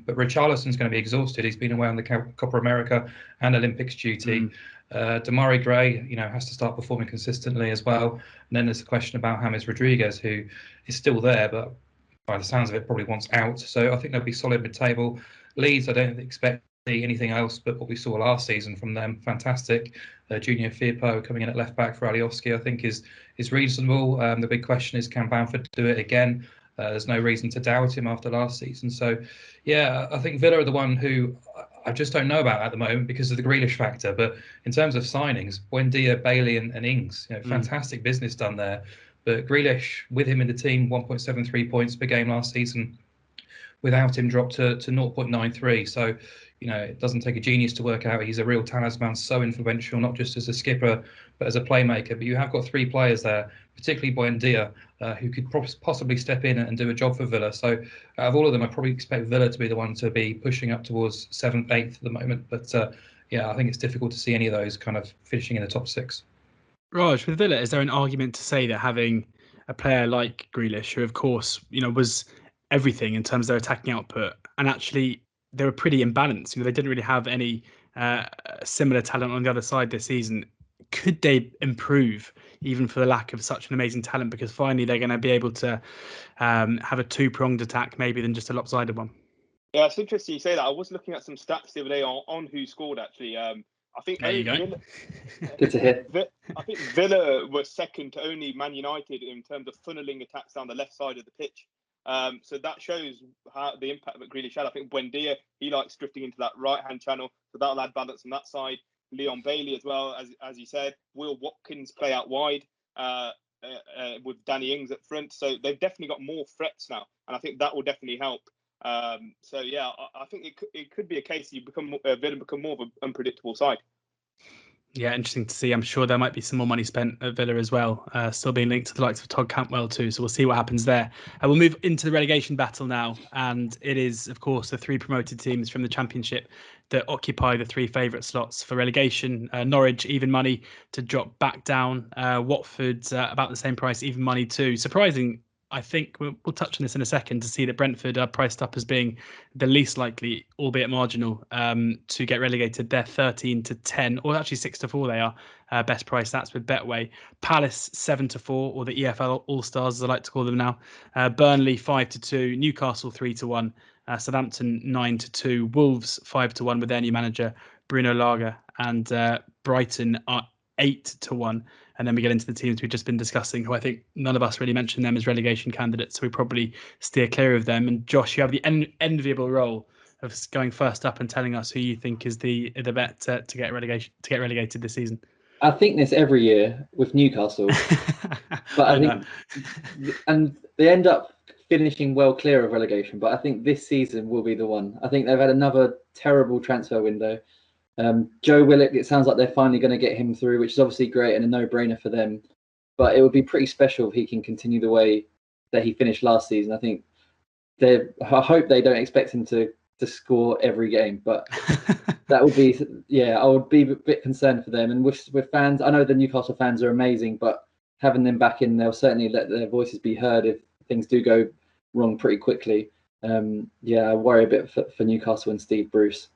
but Richarlison's going to be exhausted. He's been away on the Copa America and Olympics duty. Demarai Gray, has to start performing consistently as well. And then there's a question about James Rodriguez, who is still there, but by the sounds of it, probably wants out. So I think they'll be solid mid-table. Leeds, I don't expect anything else but what we saw last season from them. Fantastic. Junior Firpo coming in at left back for Alioski, I think is reasonable. The big question is, can Bamford do it again? There's no reason to doubt him after last season. So, yeah, I think Villa are the one who I just don't know about at the moment because of the Grealish factor. But in terms of signings, Buendia, Bailey and Ings, fantastic business done there. But Grealish, with him in the team, 1.73 points per game last season. Without him, dropped to 0.93. So, it doesn't take a genius to work out he's a real talisman, so influential, not just as a skipper, but as a playmaker. But you have got 3 players there, particularly Buendia, who could possibly step in and do a job for Villa. So out of all of them, I probably expect Villa to be the one to be pushing up towards 7th, 8th at the moment. But I think it's difficult to see any of those kind of finishing in the top 6. Raj, with Villa, is there an argument to say that having a player like Grealish, who of course, was everything in terms of their attacking output, and actually they were pretty imbalanced. They didn't really have any similar talent on the other side this season. Could they improve even for the lack of such an amazing talent? Because finally they're going to be able to have a 2-pronged attack maybe than just a lopsided one. Yeah, it's interesting you say that. I was looking at some stats the other day on WhoScored, actually. I think there you go. Villa, Good to hear. I think Villa were second to only Man United in terms of funneling attacks down the left side of the pitch. So that shows how the impact that Grealish had. I think Buendia, he likes drifting into that right-hand channel, so that'll add balance on that side. Leon Bailey as well, as you said. Will Watkins play out wide with Danny Ings up front. So they've definitely got more threats now, and I think that will definitely help. So yeah, I think it could be a case you Villa become more of an unpredictable side. Yeah, interesting to see. I'm sure there might be some more money spent at Villa as well, still being linked to the likes of Todd Cantwell too. So we'll see what happens there. We'll move into the relegation battle now. And it is, of course, the 3 promoted teams from the Championship that occupy the 3 favourite slots for relegation. Norwich, even money to drop back down. Watford, about the same price, even money too. Surprising, I think we'll touch on this in a second, to see that Brentford are priced up as being the least likely, albeit marginal, to get relegated. They're 13 to 10, or actually 6 to 4. They are best price. That's with Betway. Palace 7 to 4, or the EFL All Stars, as I like to call them now. Burnley 5 to 2. Newcastle 3 to 1. Southampton 9 to 2. Wolves 5 to 1 with their new manager Bruno Lage, and Brighton are 8 to 1. And then we get into the teams we've just been discussing, who I think none of us really mentioned them as relegation candidates, so we probably steer clear of them. And Josh, you have the enviable role of going first up and telling us who you think is the bet to get relegated this season. I think this every year with Newcastle, but I think, and they end up finishing well clear of relegation. But I think this season will be the one. I think they've had another terrible transfer window. Joe Willock, it sounds like they're finally going to get him through, which is obviously great and a no-brainer for them. But it would be pretty special if he can continue the way that he finished last season. I hope they don't expect him to score every game, but that would be, I would be a bit concerned for them. And with fans, I know the Newcastle fans are amazing, but having them back in, they'll certainly let their voices be heard if things do go wrong pretty quickly. I worry a bit for Newcastle and Steve Bruce.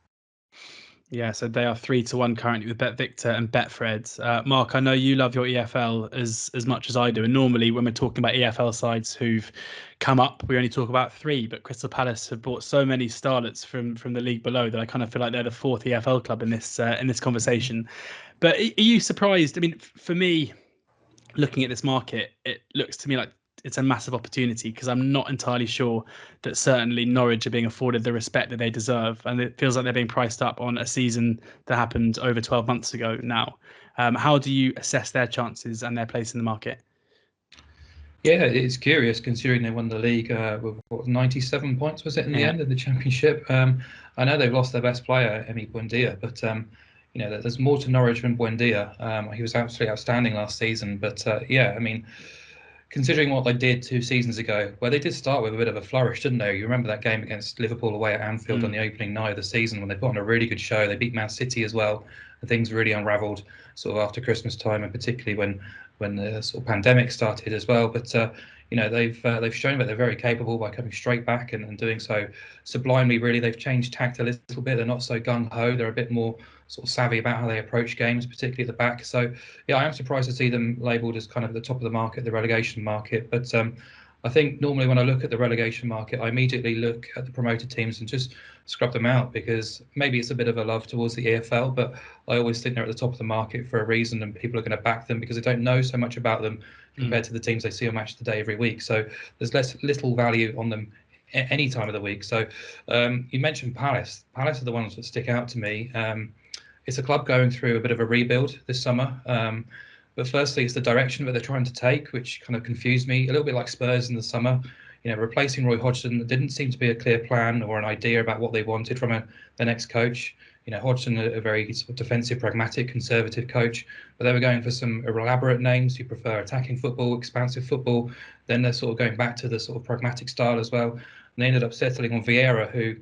Yeah, so they are 3 to 1 currently with BetVictor and Betfred. Mark, I know you love your EFL as much as I do. And normally when we're talking about EFL sides who've come up, we only talk about 3. But Crystal Palace have bought so many starlets from the league below that I kind of feel like they're the 4th EFL club in this conversation. But are you surprised? I mean, for me, looking at this market, it looks to me like it's a massive opportunity, because I'm not entirely sure that certainly Norwich are being afforded the respect that they deserve, and it feels like they're being priced up on a season that happened over 12 months ago now. How do you assess their chances and their place in the market? Yeah, it's curious considering they won the league with 97 points, was it, in the end of the Championship? I know they've lost their best player, Emi Buendia, but there's more to Norwich than Buendia. He was absolutely outstanding last season, but I mean, considering what they did 2 seasons ago, where they did start with a bit of a flourish, didn't they? You remember that game against Liverpool away at Anfield on the opening night of the season, when they put on a really good show. They beat Man City as well, and things really unravelled sort of after Christmas time, and particularly when the sort of pandemic started as well. But they've shown that they're very capable by coming straight back and doing so sublimely. Really, they've changed tact a little bit. They're not so gung ho. They're a bit more sort of savvy about how they approach games, particularly at the back. So yeah, I am surprised to see them labelled as kind of the top of the market, the relegation market. But I think normally when I look at the relegation market, I immediately look at the promoted teams and just scrub them out, because maybe it's a bit of a love towards the EFL, but I always think they're at the top of the market for a reason, and people are going to back them because they don't know so much about them compared to the teams they see on Match of the Day every week. So there's little value on them any time of the week. So you mentioned Palace. Palace are the ones that stick out to me. It's a club going through a bit of a rebuild this summer. But firstly, it's the direction that they're trying to take, which kind of confused me. A little bit like Spurs in the summer. Replacing Roy Hodgson, there didn't seem to be a clear plan or an idea about what they wanted from their next coach. Hodgson, a very sort of defensive, pragmatic, conservative coach, but they were going for some elaborate names who prefer attacking football, expansive football. Then they're sort of going back to the sort of pragmatic style as well. And they ended up settling on Vieira, who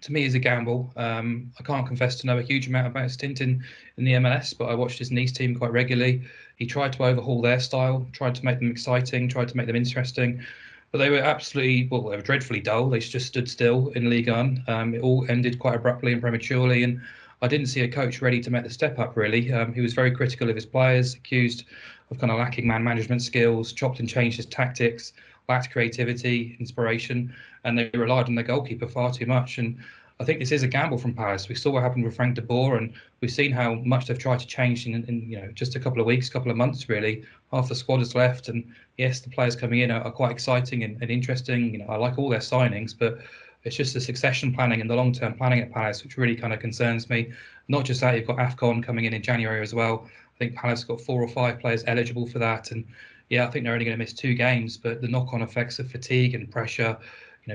to me is a gamble. I can't confess to know a huge amount about his stint in the MLS, but I watched his Nice team quite regularly. He tried to overhaul their style, tried to make them exciting, tried to make them interesting, but they were they were dreadfully dull. They just stood still in Ligue 1. It all ended quite abruptly and prematurely, and I didn't see a coach ready to make the step up, really. He was very critical of his players, accused of kind of lacking man management skills, chopped and changed his tactics, lacked creativity, inspiration, and they relied on their goalkeeper far too much. And I think this is a gamble from Palace. We saw what happened with Frank de Boer, and we've seen how much they've tried to change in just a couple of weeks, couple of months, really. Half the squad is left, and yes, the players coming in are quite exciting and interesting. I like all their signings, but it's just the succession planning and the long-term planning at Palace which really kind of concerns me. Not just that, you've got AFCON coming in January as well. I think Palace have got 4 or 5 players eligible for that, and yeah, I think they're only going to miss 2 games, but the knock-on effects of fatigue and pressure,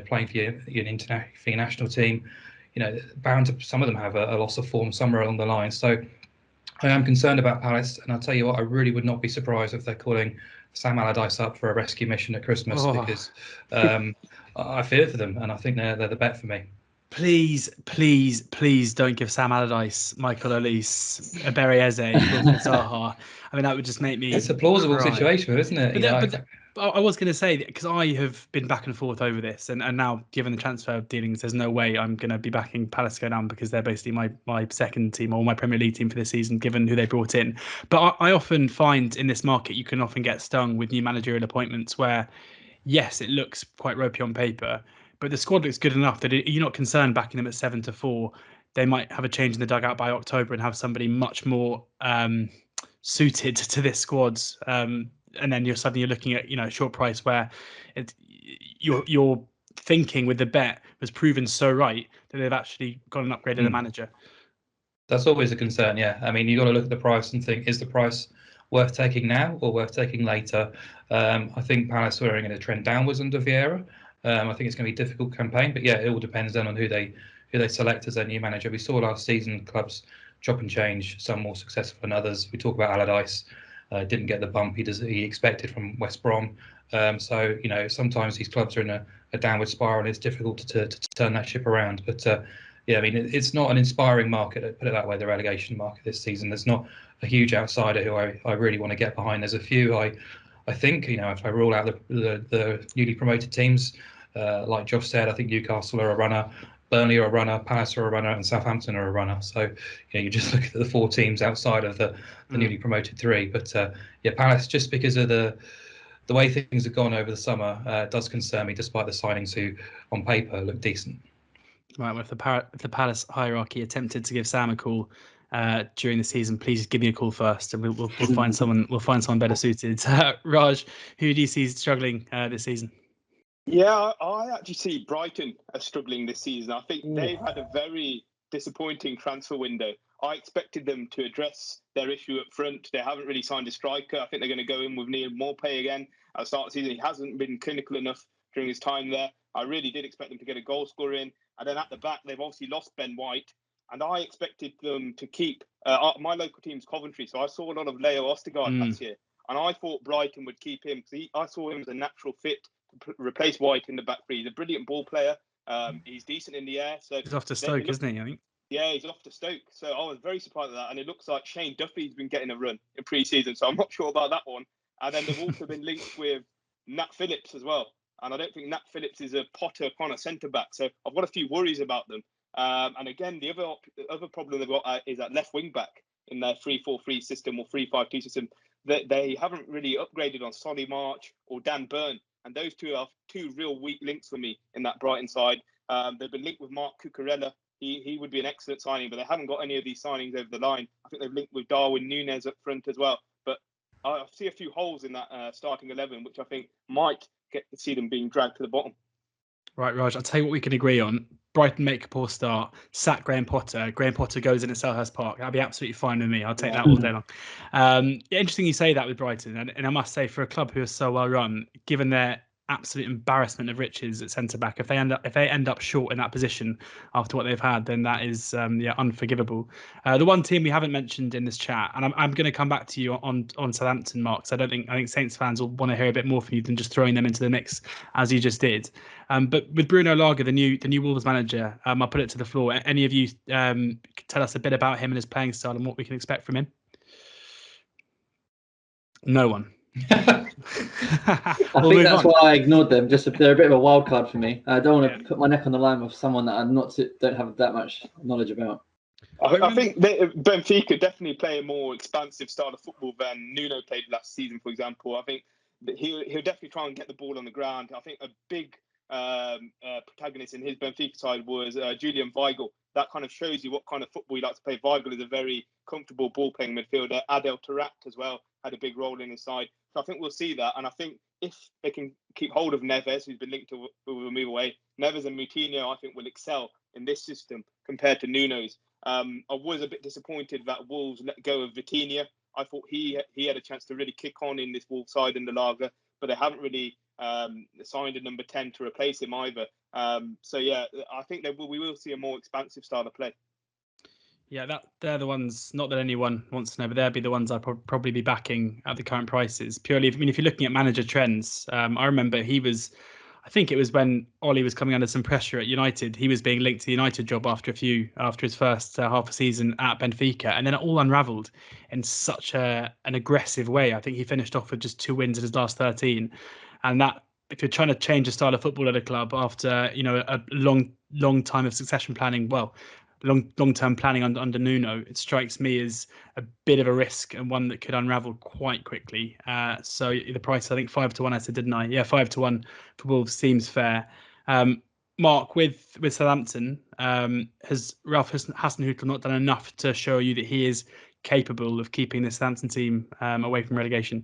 playing for your national team, bound to some of them have a loss of form somewhere along the line. So I am concerned about Palace, and I'll tell you what, I really would not be surprised if they're calling Sam Allardyce up for a rescue mission at Christmas, because I fear for them, and I think they're the bet for me. Please, please, please don't give Sam Allardyce, Michael Olise, Ebereeze, Wilfred Zaha. I mean, that would just make me. It's a plausible cry. situation, isn't it? But I was going to say, because I have been back and forth over this, and now, given the transfer dealings, there's no way I'm going to be backing Palace to go down, because they're basically my second team, or my Premier League team for this season, given who they brought in. But I often find in this market, you can often get stung with new managerial appointments where, yes, it looks quite ropey on paper, but the squad looks good enough that you're not concerned backing them at 7-4. They might have a change in the dugout by October and have somebody much more suited to this squad. And then you're suddenly looking at a short price where your thinking with the bet was proven so right that they've actually gone and upgraded a manager. That's always a concern, yeah. I mean, you've got to look at the price and think, is the price worth taking now or worth taking later? I think Palace are going to trend downwards under Vieira. I think it's going to be a difficult campaign, but yeah, it all depends then on who they select as their new manager. We saw last season clubs chop and change, some more successful than others. We talk about Allardyce, didn't get the bump he expected from West Brom. So sometimes these clubs are in a downward spiral, and it's difficult to turn that ship around. But yeah, I mean, it's not an inspiring market, put it that way, the relegation market this season. There's not a huge outsider who I really want to get behind. There's a few I think, if I rule out the newly promoted teams, like Josh said, I think Newcastle are a runner, Burnley are a runner, Palace are a runner, and Southampton are a runner. So, you just look at the four teams outside of the newly promoted three. But yeah, Palace, just because of the way things have gone over the summer, does concern me, despite the signings who, on paper, look decent. Right, well, if the Palace hierarchy attempted to give Sam a call during the season, please give me a call first, and we'll find someone. We'll find someone better suited. Raj, who do you see struggling this season? Yeah, I actually see Brighton as struggling this season. I think they've had a very disappointing transfer window. I expected them to address their issue up front. They haven't really signed a striker. I think they're going to go in with Neil Maupay again at the start of the season. He hasn't been clinical enough during his time there. I really did expect them to get a goal scorer in. And then at the back, they've obviously lost Ben White. And I expected them to keep my local team's Coventry. So I saw a lot of Leo Ostergaard last year. And I thought Brighton would keep him, because I saw him as a natural fit to replace White in the back three. He's a brilliant ball player. He's decent in the air. So he's off to Stoke, isn't he? I think. Yeah, he's off to Stoke. So I was very surprised at that. And it looks like Shane Duffy's been getting a run in pre-season. So I'm not sure about that one. And then they've also been linked with Nat Phillips as well. And I don't think Nat Phillips is a Potter kind of centre-back. So I've got a few worries about them. And again, the other problem they've got is at left wing-back in their 3-4-3 system or 3-5-2 system. They haven't really upgraded on Solly March or Dan Burn. And those two are two real weak links for me in that Brighton side. They've been linked with Mark Cucurella. He would be an excellent signing, but they haven't got any of these signings over the line. I think they've linked with Darwin Núñez up front as well. But I see a few holes in that starting 11, which I think might get to see them being dragged to the bottom. Right, Raj, I'll tell you what we can agree on. Brighton make a poor start, sack Graham Potter. Graham Potter goes in at Selhurst Park. That'll be absolutely fine with me. I'll take that all day long. Interesting you say that with Brighton. And I must say, for a club who is so well run, given their absolute embarrassment of riches at centre back, if they end up short in that position after what they've had, then that is unforgivable. The one team we haven't mentioned in this chat, and I'm going to come back to you on Southampton, Mark, because I think Saints fans will want to hear a bit more from you than just throwing them into the mix as you just did. But with Bruno Lage, the new Wolves manager, I'll put it to the floor. Any of you tell us a bit about him and his playing style and what we can expect from him? No one. I think that's why I ignored them. They're a bit of a wild card for me. I don't want to put my neck on the line with someone that don't have that much knowledge about. I think Benfica definitely play a more expansive style of football than Nuno played last season, for example. I think that he'll definitely try and get the ball on the ground. I think a big protagonist in his Benfica side was Julian Weigl. That kind of shows you what kind of football he likes to play. Weigl is a very comfortable ball-playing midfielder. Adel Taarabt as well had a big role in his side. So I think we'll see that. And I think if they can keep hold of Neves, who's been linked to a move away, Neves and Moutinho, I think, will excel in this system compared to Nuno's. I was a bit disappointed that Wolves let go of Vitinha. I thought he had a chance to really kick on in this Wolves side in the Lager, but they haven't really signed a number 10 to replace him either. So yeah, I think we will see a more expansive style of play. Yeah, they're the ones. Not that anyone wants to know, but they'll be the ones I'd probably be backing at the current prices. Purely, if you're looking at manager trends, I remember I think it was when Ollie was coming under some pressure at United. He was being linked to the United job after his first half a season at Benfica, and then it all unravelled in such an aggressive way. I think he finished off with just 2 wins in his last 13, and that. If you're trying to change the style of football at a club after a long time of succession planning, well, long-term planning under Nuno, it strikes me as a bit of a risk and one that could unravel quite quickly. So the price, I think 5-1, I said, didn't I? Yeah, 5-1 for Wolves seems fair. Mark, with Southampton, has Ralph Hasenhüttl not done enough to show you that he is capable of keeping the Southampton team away from relegation?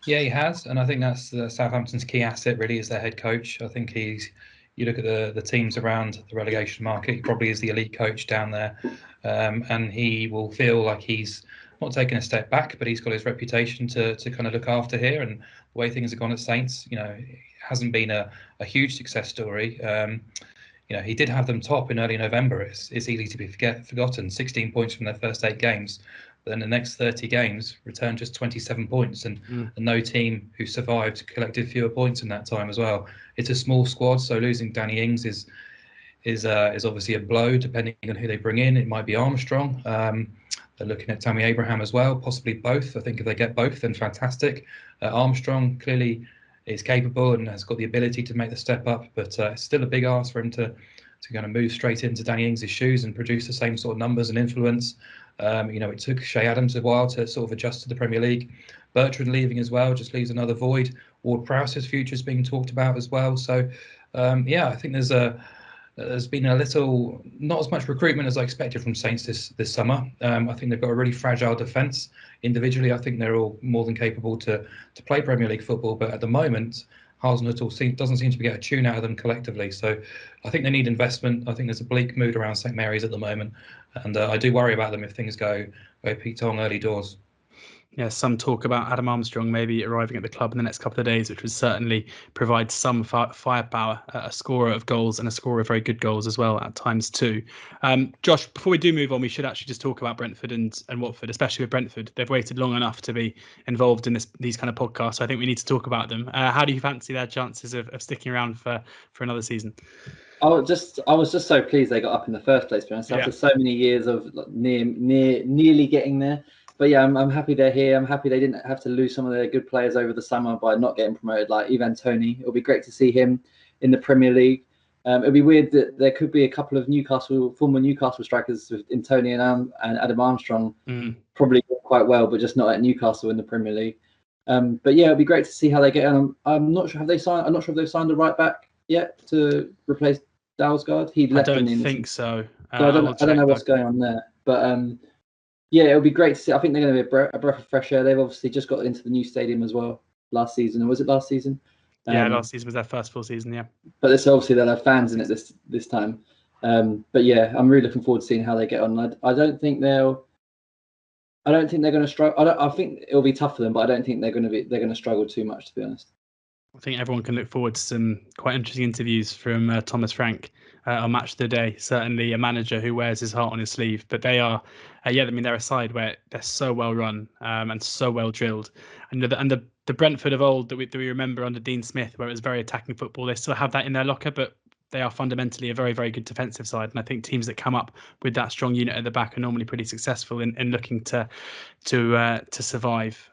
Yeah, he has, and I think that's Southampton's key asset. Really, is their head coach. I think you look at the teams around the relegation market, he probably is the elite coach down there, and he will feel like he's not taken a step back, but he's got his reputation to kind of look after here. And the way things have gone at Saints, it hasn't been a huge success story. He did have them top in early November. It's easy to be forgotten. 16 points from their first 8 games. But then the next 30 games returned just 27 points, and no team who survived collected fewer points in that time as well. It's a small squad, so losing Danny Ings is obviously a blow, depending on who they bring in. It might be Armstrong. They're looking at Tammy Abraham as well, possibly both. I think if they get both, then fantastic. Armstrong clearly is capable and has got the ability to make the step up, but it's still a big ask for him to kind of move straight into Danny Ings' shoes and produce the same sort of numbers and influence. It took Shea Adams a while to sort of adjust to the Premier League. Bertrand leaving as well just leaves another void. Ward-Prowse's future is being talked about as well. So, I think there's been a little, not as much recruitment as I expected from Saints this summer. I think they've got a really fragile defence. Individually, I think they're all more than capable to play Premier League football, but at the moment, Hasenhüttl doesn't seem to be getting a tune out of them collectively. So I think they need investment. I think there's a bleak mood around St Mary's at the moment, and I do worry about them if things go Pete-Tong early doors. Yeah, some talk about Adam Armstrong maybe arriving at the club in the next couple of days, which would certainly provide some firepower, a scorer of goals and a scorer of very good goals as well at times too. Josh, before we do move on, we should actually just talk about Brentford and Watford, especially with Brentford. They've waited long enough to be involved in these kind of podcasts, so I think we need to talk about them. How do you fancy their chances of sticking around for another season? I was just so pleased they got up in the first place, to be honest, after so many years of nearly getting there. But yeah, I'm happy they're here. I'm happy they didn't have to lose some of their good players over the summer by not getting promoted, like Ivan Toney. It'll be great to see him in the Premier League. It'll be weird that there could be a couple of former Newcastle strikers in Toney and Adam Armstrong probably quite well, but just not at Newcastle in the Premier League. But yeah, it'll be great to see how they get on. I'm not sure if they've signed a right back yet to replace Dalsgaard. He left. I don't think so. So I don't know what's going on there, but yeah, it'll be great to see. I think they're going to be a breath of fresh air. They've obviously just got into the new stadium as well last season. Or was it last season? Yeah, last season was their first full season. Yeah, but it's obviously they'll have fans in it this time. But yeah, I'm really looking forward to seeing how they get on. I don't think they're going to struggle. I think it'll be tough for them, but I don't think they're going to struggle too much, to be honest. I think everyone can look forward to some quite interesting interviews from Thomas Frank on Match of the Day. Certainly a manager who wears his heart on his sleeve. But they are, they're a side where they're so well run and so well drilled. And the Brentford of old that we remember under Dean Smith, where it was very attacking football, they still have that in their locker, but they are fundamentally a very, very good defensive side. And I think teams that come up with that strong unit at the back are normally pretty successful in looking to survive.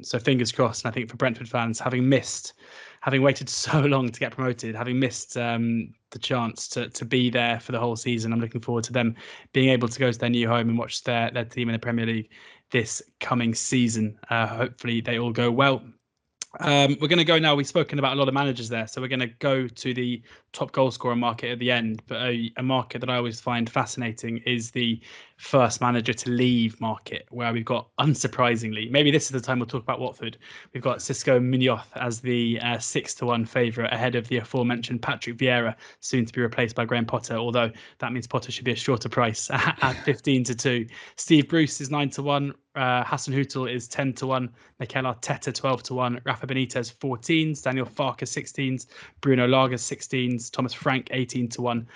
So fingers crossed. And I think for Brentford fans, having waited so long to get promoted, having missed the chance to be there for the whole season, I'm looking forward to them being able to go to their new home and watch their team in the Premier League this coming season. Hopefully they all go well. We're going to go now. We've spoken about a lot of managers there, so we're going to go to the top goal scorer market at the end. But a market that I always find fascinating is the first manager to leave market, where we've got, unsurprisingly, maybe this is the time we'll talk about Watford. We've got Xisco Munoz as the 6-1 favourite ahead of the aforementioned Patrick Vieira, soon to be replaced by Graham Potter, although that means Potter should be a shorter price at 15-2. Steve Bruce is 9-1. Hasenhüttl is 10-1, Mikel Arteta 12-1, Rafa Benitez 14s, Daniel Farke 16s, Bruno Lage 16s, Thomas Frank 18-1.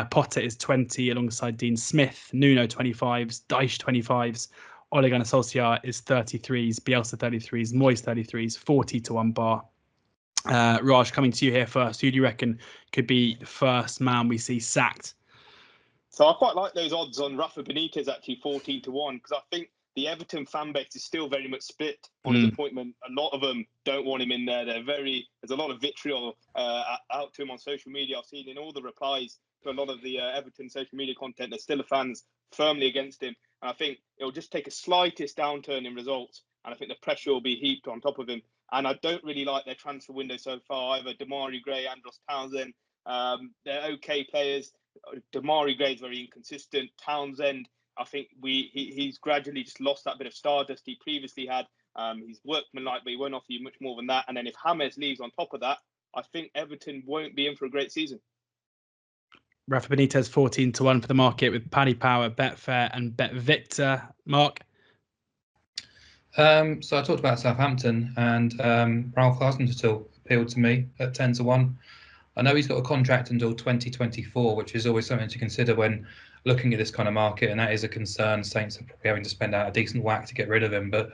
Potter is 20 alongside Dean Smith. Nuno 25s. Dyche 25s. Ole Gunnar Solskjaer is 33s. Bielsa 33s. Moyes 33s. 40 to 1 bar. Raj, coming to you here first. Who do you reckon could be the first man we see sacked? So I quite like those odds on Rafa Benitez, actually 14 to 1, because I think the Everton fan base is still very much split on his appointment. A lot of them don't want him in there. There's a lot of vitriol out to him on social media. I've seen in all the replies to a lot of the Everton social media content, there's still fans firmly against him. And I think it'll just take a slightest downturn in results, and I think the pressure will be heaped on top of him. And I don't really like their transfer window so far either. Damari Gray, Andros Townsend, they're okay players. Damari Gray is very inconsistent. Townsend, I think he's gradually just lost that bit of stardust he previously had. He's workmanlike, but he won't offer you much more than that. And then if James leaves on top of that, I think Everton won't be in for a great season. Rafa Benitez 14 to 1 for the market with Paddy Power, Betfair, and BetVictor. Mark? So I talked about Southampton, and Ralph Hasenhüttl appealed to me at 10 to 1. I know he's got a contract until 2024, which is always something to consider when looking at this kind of market, and that is a concern. Saints are probably having to spend out a decent whack to get rid of him. But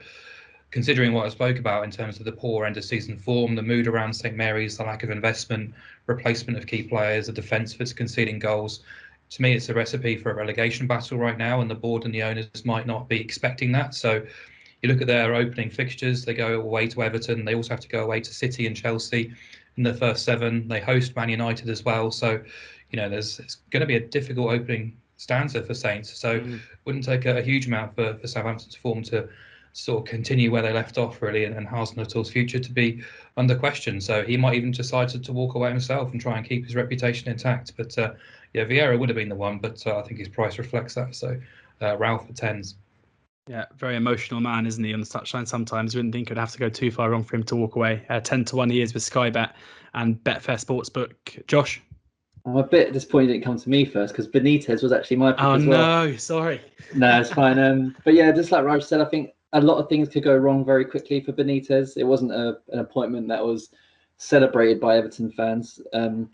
considering what I spoke about in terms of the poor end of season form, the mood around St Mary's, the lack of investment, replacement of key players, the defence that's conceding goals, to me it's a recipe for a relegation battle right now, and the board and the owners might not be expecting that. So you look at their opening fixtures, they go away to Everton, they also have to go away to City and Chelsea in the first 7. They host Man United as well. So, it's going to be a difficult opening stanza for Saints. So wouldn't take a huge amount for Southampton's form to sort of continue where they left off, really, and Hasenhüttl's future to be under question. So he might even decide to walk away himself and try and keep his reputation intact. But Vieira would have been the one, but I think his price reflects that. So Ralph for 10s. Yeah, very emotional man, isn't he, on the touchline sometimes? Wouldn't think it would have to go too far wrong for him to walk away. 10 to 1 he is with Sky Bet and Betfair Sportsbook. Josh? I'm a bit disappointed it didn't come to me first, because Benitez was actually my pick as well. Oh, no, sorry. No, it's fine. But yeah, just like Raj said, I think a lot of things could go wrong very quickly for Benitez. It wasn't an appointment that was celebrated by Everton fans. And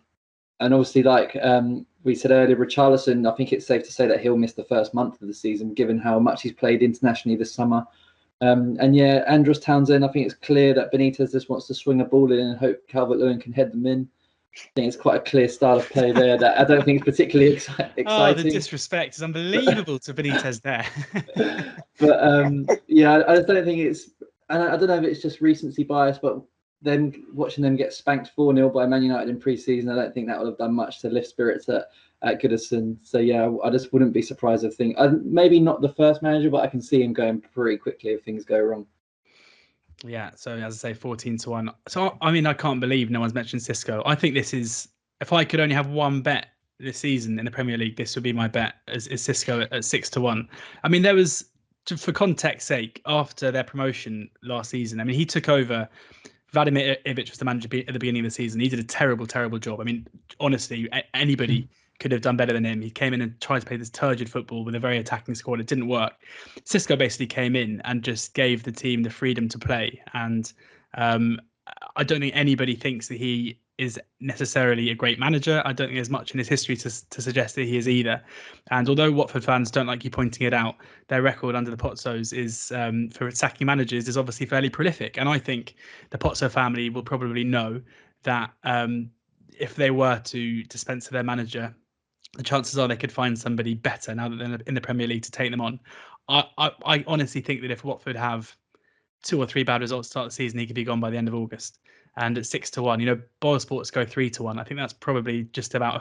obviously, like we said earlier, Richarlison, I think it's safe to say that he'll miss the first month of the season, given how much he's played internationally this summer. And yeah, Andros Townsend, I think it's clear that Benitez just wants to swing a ball in and hope Calvert-Lewin can head them in. I think it's quite a clear style of play there that I don't think is particularly exciting. Oh, the disrespect is unbelievable to Benitez there. But yeah, I just don't think it's, and I don't know if it's just recency bias, but then watching them get spanked 4-0 by Man United in pre-season, I don't think that would have done much to lift spirits at Goodison. So yeah, I just wouldn't be surprised if maybe not the first manager, but I can see him going pretty quickly if things go wrong. Yeah, so as I say, 14 to 1. So I mean, I can't believe no one's mentioned Xisco. I think this is, if I could only have one bet this season in the Premier League, this would be my bet, is Xisco at 6 to 1. I mean, there was, for context's sake, after their promotion last season, I mean, he took over. Vladimir Ivic was the manager at the beginning of the season. He did a terrible, terrible job. I mean, honestly, anybody could have done better than him. He came in and tried to play this turgid football with a very attacking squad. It didn't work. Xisco basically came in and just gave the team the freedom to play. And I don't think anybody thinks that he is necessarily a great manager. I don't think there's much in his history to suggest that he is either. And although Watford fans don't like you pointing it out, their record under the Pozzos is for sacking managers is obviously fairly prolific. And I think the Pozzo family will probably know that if they were to dispense their manager, the chances are they could find somebody better now that they're in the Premier League to take them on. I honestly think that if Watford have 2 or 3 bad results to start the season, he could be gone by the end of August. And at 6 to 1, Boyle Sports go 3 to 1. I think that's probably just about a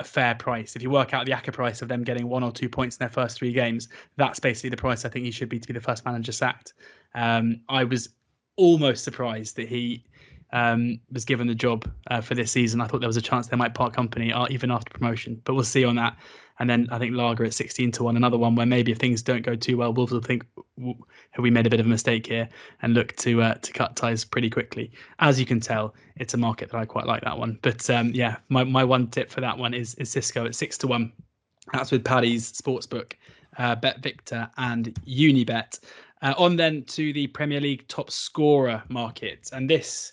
fair price. If you work out the ACCA price of them getting 1 or 2 points in their first 3 games, that's basically the price I think he should be to be the first manager sacked. I was almost surprised that he was given the job for this season. I thought there was a chance they might part company even after promotion, but we'll see on that. And then I think Lager at 16 to 1, another one where maybe if things don't go too well, Wolves will think, have we made a bit of a mistake here, and look to cut ties pretty quickly. As you can tell, it's a market that I quite like, that one. But yeah, my one tip for that one is Xisco at 6 to 1. That's with Paddy's Sportsbook, BetVictor and Unibet. On then to the Premier League top scorer market. And this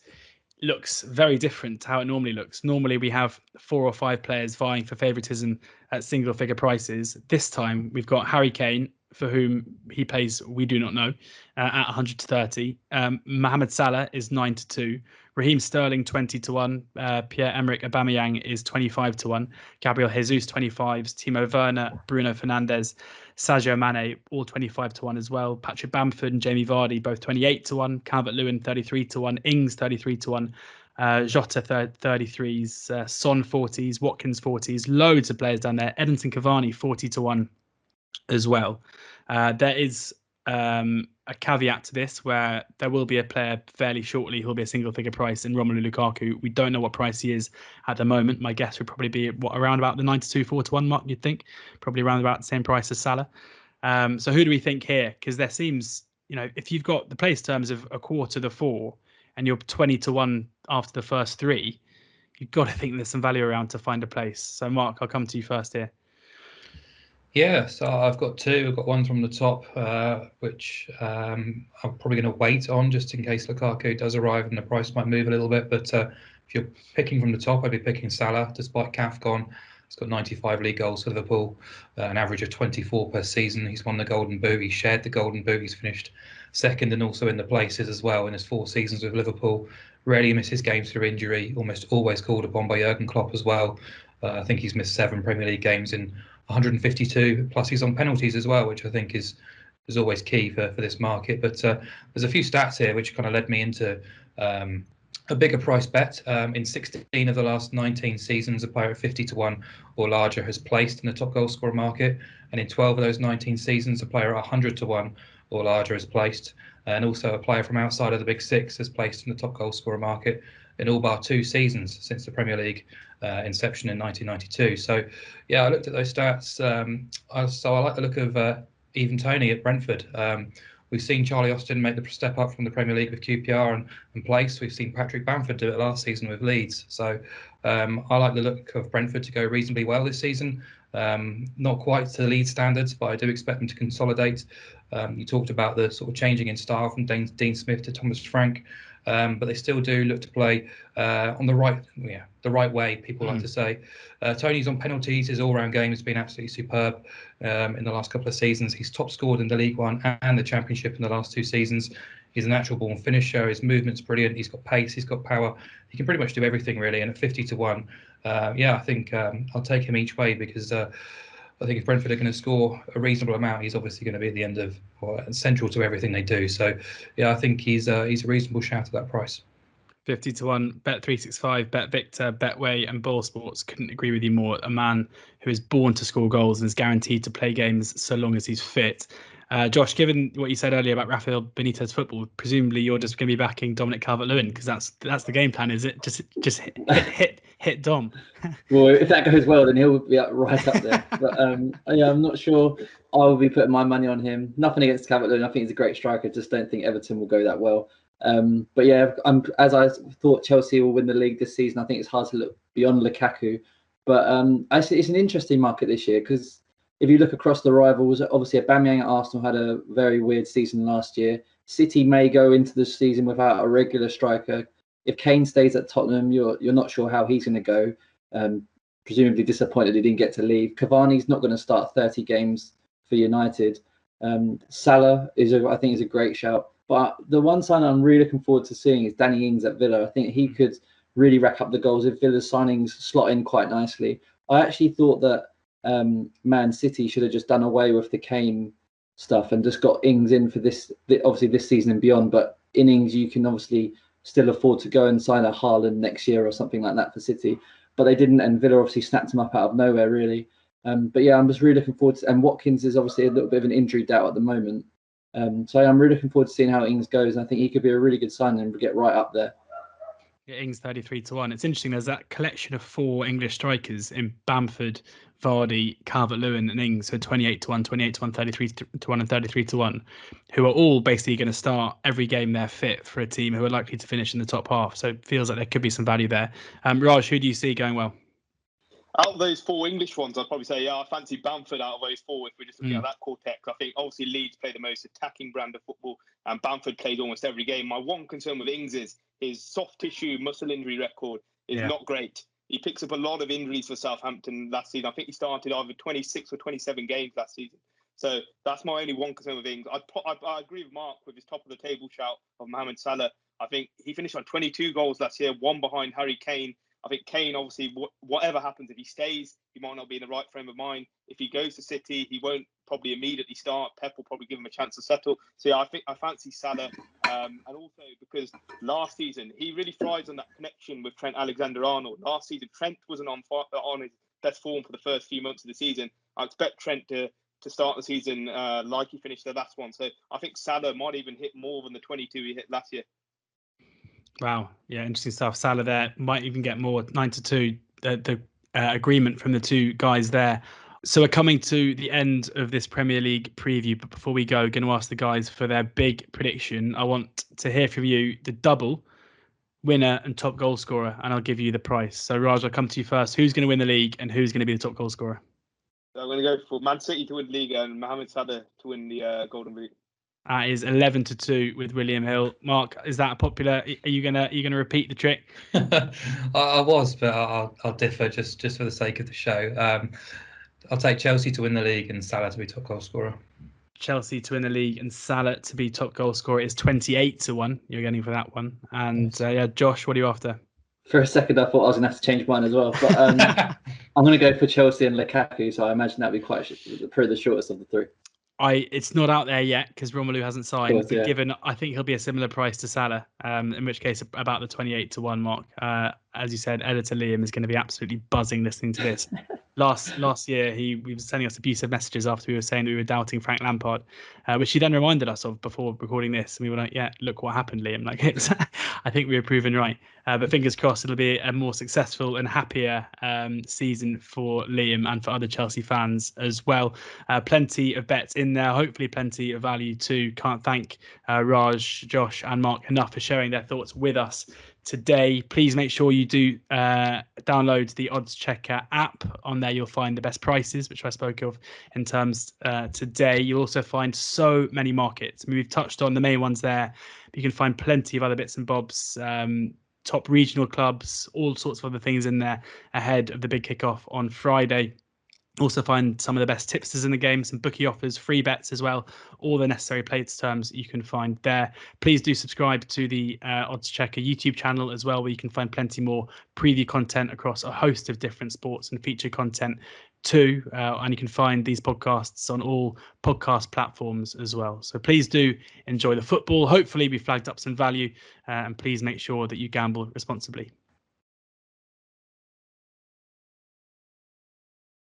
looks very different to how it normally looks. Normally we have 4 or 5 players vying for favouritism at single figure prices. This time we've got Harry Kane, for whom he pays we do not know, at 100 to 30. Mohamed Salah is 9 to 2. Raheem Sterling 20 to 1. Pierre-Emerick Aubameyang is 25 to 1. Gabriel Jesus 25s. Timo Werner, Bruno Fernandes, Sadio Mane all 25 to 1 as well. Patrick Bamford and Jamie Vardy both 28 to 1. Calvert-Lewin 33 to 1. Ings 33 to 1. Jota 33s. Son 40s. Watkins 40s. Loads of players down there. Edinson Cavani 40 to 1 as well. There is a caveat to this where there will be a player fairly shortly who'll be a single figure price in Romelu Lukaku. We don't know what price he is at the moment. My guess would probably be around about the 92 4 to 1 mark, you'd think, probably around about the same price as Salah. So who do we think here? Because there seems, if you've got the place terms of a quarter to 4 and you're 20 to 1 after the first 3, you've got to think there's some value around to find a place. So Mark, I'll come to you first here. Yeah, so I've got 2. I've got one from the top, which I'm probably going to wait on just in case Lukaku does arrive and the price might move a little bit. But if you're picking from the top, I'd be picking Salah, despite CAF gone. He's got 95 league goals for Liverpool, an average of 24 per season. He's won the Golden Boot. He shared the Golden Boot. He's finished second and also in the places as well in his 4 seasons with Liverpool. Rarely misses games through injury, almost always called upon by Jurgen Klopp as well. I think he's missed 7 Premier League games in 152, plus he's on penalties as well, which I think is always key for this market. But there's a few stats here which kind of led me into a bigger price bet. In 16 of the last 19 seasons, a player at 50 to 1 or larger has placed in the top goal scorer market. And in 12 of those 19 seasons, a player at 100 to 1 or larger has placed. And also a player from outside of the Big Six has placed in the top goal scorer market in all bar 2 seasons since the Premier League inception in 1992. So, yeah, I looked at those stats. So I like the look of Even Toney at Brentford. We've seen Charlie Austin make the step up from the Premier League with QPR and place. We've seen Patrick Bamford do it last season with Leeds. So I like the look of Brentford to go reasonably well this season. Not quite to Leeds standards, but I do expect them to consolidate. You talked about the sort of changing in style from Dean Smith to Thomas Frank. But they still do look to play on the right way, people like to say. Tony's on penalties. His all-round game has been absolutely superb in the last couple of seasons. He's top scored in the League One and the Championship in the last 2 seasons. He's a natural born finisher. His movement's brilliant. He's got pace. He's got power. He can pretty much do everything, really. And at 50 to 1, I think I'll take him each way because I think if Brentford are going to score a reasonable amount, he's obviously going to be at the end of or central to everything they do. So, yeah, I think he's a reasonable shout at that price. 50 to 1, Bet365, Bet Victor, Betway, and Ball Sports couldn't agree with you more. A man who is born to score goals and is guaranteed to play games so long as he's fit. Josh, given what you said earlier about Rafael Benitez football, presumably you're just going to be backing Dominic Calvert-Lewin because that's the game plan, is it? Just hit Dom. Well, if that goes well, then he'll be right up there. But yeah, I'm not sure I'll be putting my money on him. Nothing against Calvert-Lewin. I think he's a great striker. Just don't think Everton will go that well. But yeah, as I thought Chelsea will win the league this season, I think it's hard to look beyond Lukaku. But it's an interesting market this year because if you look across the rivals, obviously Aubameyang at Arsenal had a very weird season last year. City may go into the season without a regular striker. If Kane stays at Tottenham, you're not sure how he's going to go. Presumably disappointed he didn't get to leave. Cavani's not going to start 30 games for United. Salah I think is a great shout. But the one sign I'm really looking forward to seeing is Danny Ings at Villa. I think he could really rack up the goals if Villa's signings slot in quite nicely. I actually thought that Man City should have just done away with the Kane stuff and just got Ings in for obviously this season and beyond. But in Ings, you can obviously still afford to go and sign a Haaland next year or something like that for City. But they didn't, and Villa obviously snapped him up out of nowhere, really. But yeah, I'm just really looking forward to. And Watkins is obviously a little bit of an injury doubt at the moment. So I'm really looking forward to seeing how Ings goes. And I think he could be a really good signing and get right up there. Yeah, Ings 33 to 1. It's interesting. There's that collection of 4 English strikers in Bamford, Vardy, Calvert-Lewin, and Ings. So 28 to 1, 28 to 1, 33 to 1, and 33 to 1, who are all basically going to start every game they're fit for a team who are likely to finish in the top half. So it feels like there could be some value there. Raj, who do you see going well? Out of those 4 English ones, I'd probably say, yeah, I fancy Bamford out of those 4 if we're just looking at that quartet. I think obviously Leeds play the most attacking brand of football and Bamford plays almost every game. My one concern with Ings is his soft tissue muscle injury record is not great. He picks up a lot of injuries for Southampton last season. I think he started either 26 or 27 games last season. So that's my only one concern with Ings. I agree with Mark with his top of the table shout of Mohamed Salah. I think he finished on 22 goals last year, 1 behind Harry Kane. I think Kane, obviously, whatever happens, if he stays, he might not be in the right frame of mind. If he goes to City, he won't probably immediately start. Pep will probably give him a chance to settle. So yeah, I fancy Salah. And also because last season, he really thrives on that connection with Trent Alexander-Arnold. Last season, Trent wasn't on his best form for the first few months of the season. I expect Trent to start the season like he finished the last one. So I think Salah might even hit more than the 22 he hit last year. Wow. Yeah, interesting stuff. Salah there might even get more, 9-2, the agreement from the 2 guys there. So we're coming to the end of this Premier League preview. But before we go, going to ask the guys for their big prediction. I want to hear from you the double, winner and top goal scorer, and I'll give you the price. So Raj, I'll come to you first. Who's going to win the league and who's going to be the top goal scorer? So I'm going to go for Man City to win the league and Mohamed Salah to win the Golden Boot. That is 11-2 with William Hill. Mark, is that popular? Are you gonna repeat the trick? I was, but I'll differ just for the sake of the show. I'll take Chelsea to win the league and Salah to be top goal scorer. Chelsea to win the league and Salah to be top goal scorer is 28-1. You're getting for that one. And Josh, what are you after? For a second, I thought I was gonna have to change mine as well, but I'm gonna go for Chelsea and Lukaku. So I imagine that'd be probably the shortest of the 3. It's not out there yet because Romelu hasn't signed. Course, yeah. Given, I think he'll be a similar price to Salah. In which case, about the 28-1 mark. As you said, editor Liam is going to be absolutely buzzing listening to this. Last year, he was sending us abusive messages after we were saying that we were doubting Frank Lampard, which he then reminded us of before recording this, and we were like, "Yeah, look what happened, Liam." Like, I think we were proven right. But fingers crossed, it'll be a more successful and happier season for Liam and for other Chelsea fans as well. Plenty of bets in there, hopefully plenty of value too. Can't thank Raj, Josh, and Mark enough for sharing their thoughts with us today. Please make sure you do download the oddschecker app. On there you'll find the best prices, which I spoke of in terms today. You'll also find so many markets. I mean, we've touched on the main ones there, but you can find plenty of other bits and bobs, top regional clubs, all sorts of other things in there ahead of the big kickoff on Friday. Also find some of the best tipsters in the game, some bookie offers, free bets as well. All the necessary plates terms you can find there. Please do subscribe to the oddschecker YouTube channel as well, where you can find plenty more preview content across a host of different sports and feature content too. And you can find these podcasts on all podcast platforms as well. So please do enjoy the football. Hopefully we flagged up some value, and please make sure that you gamble responsibly.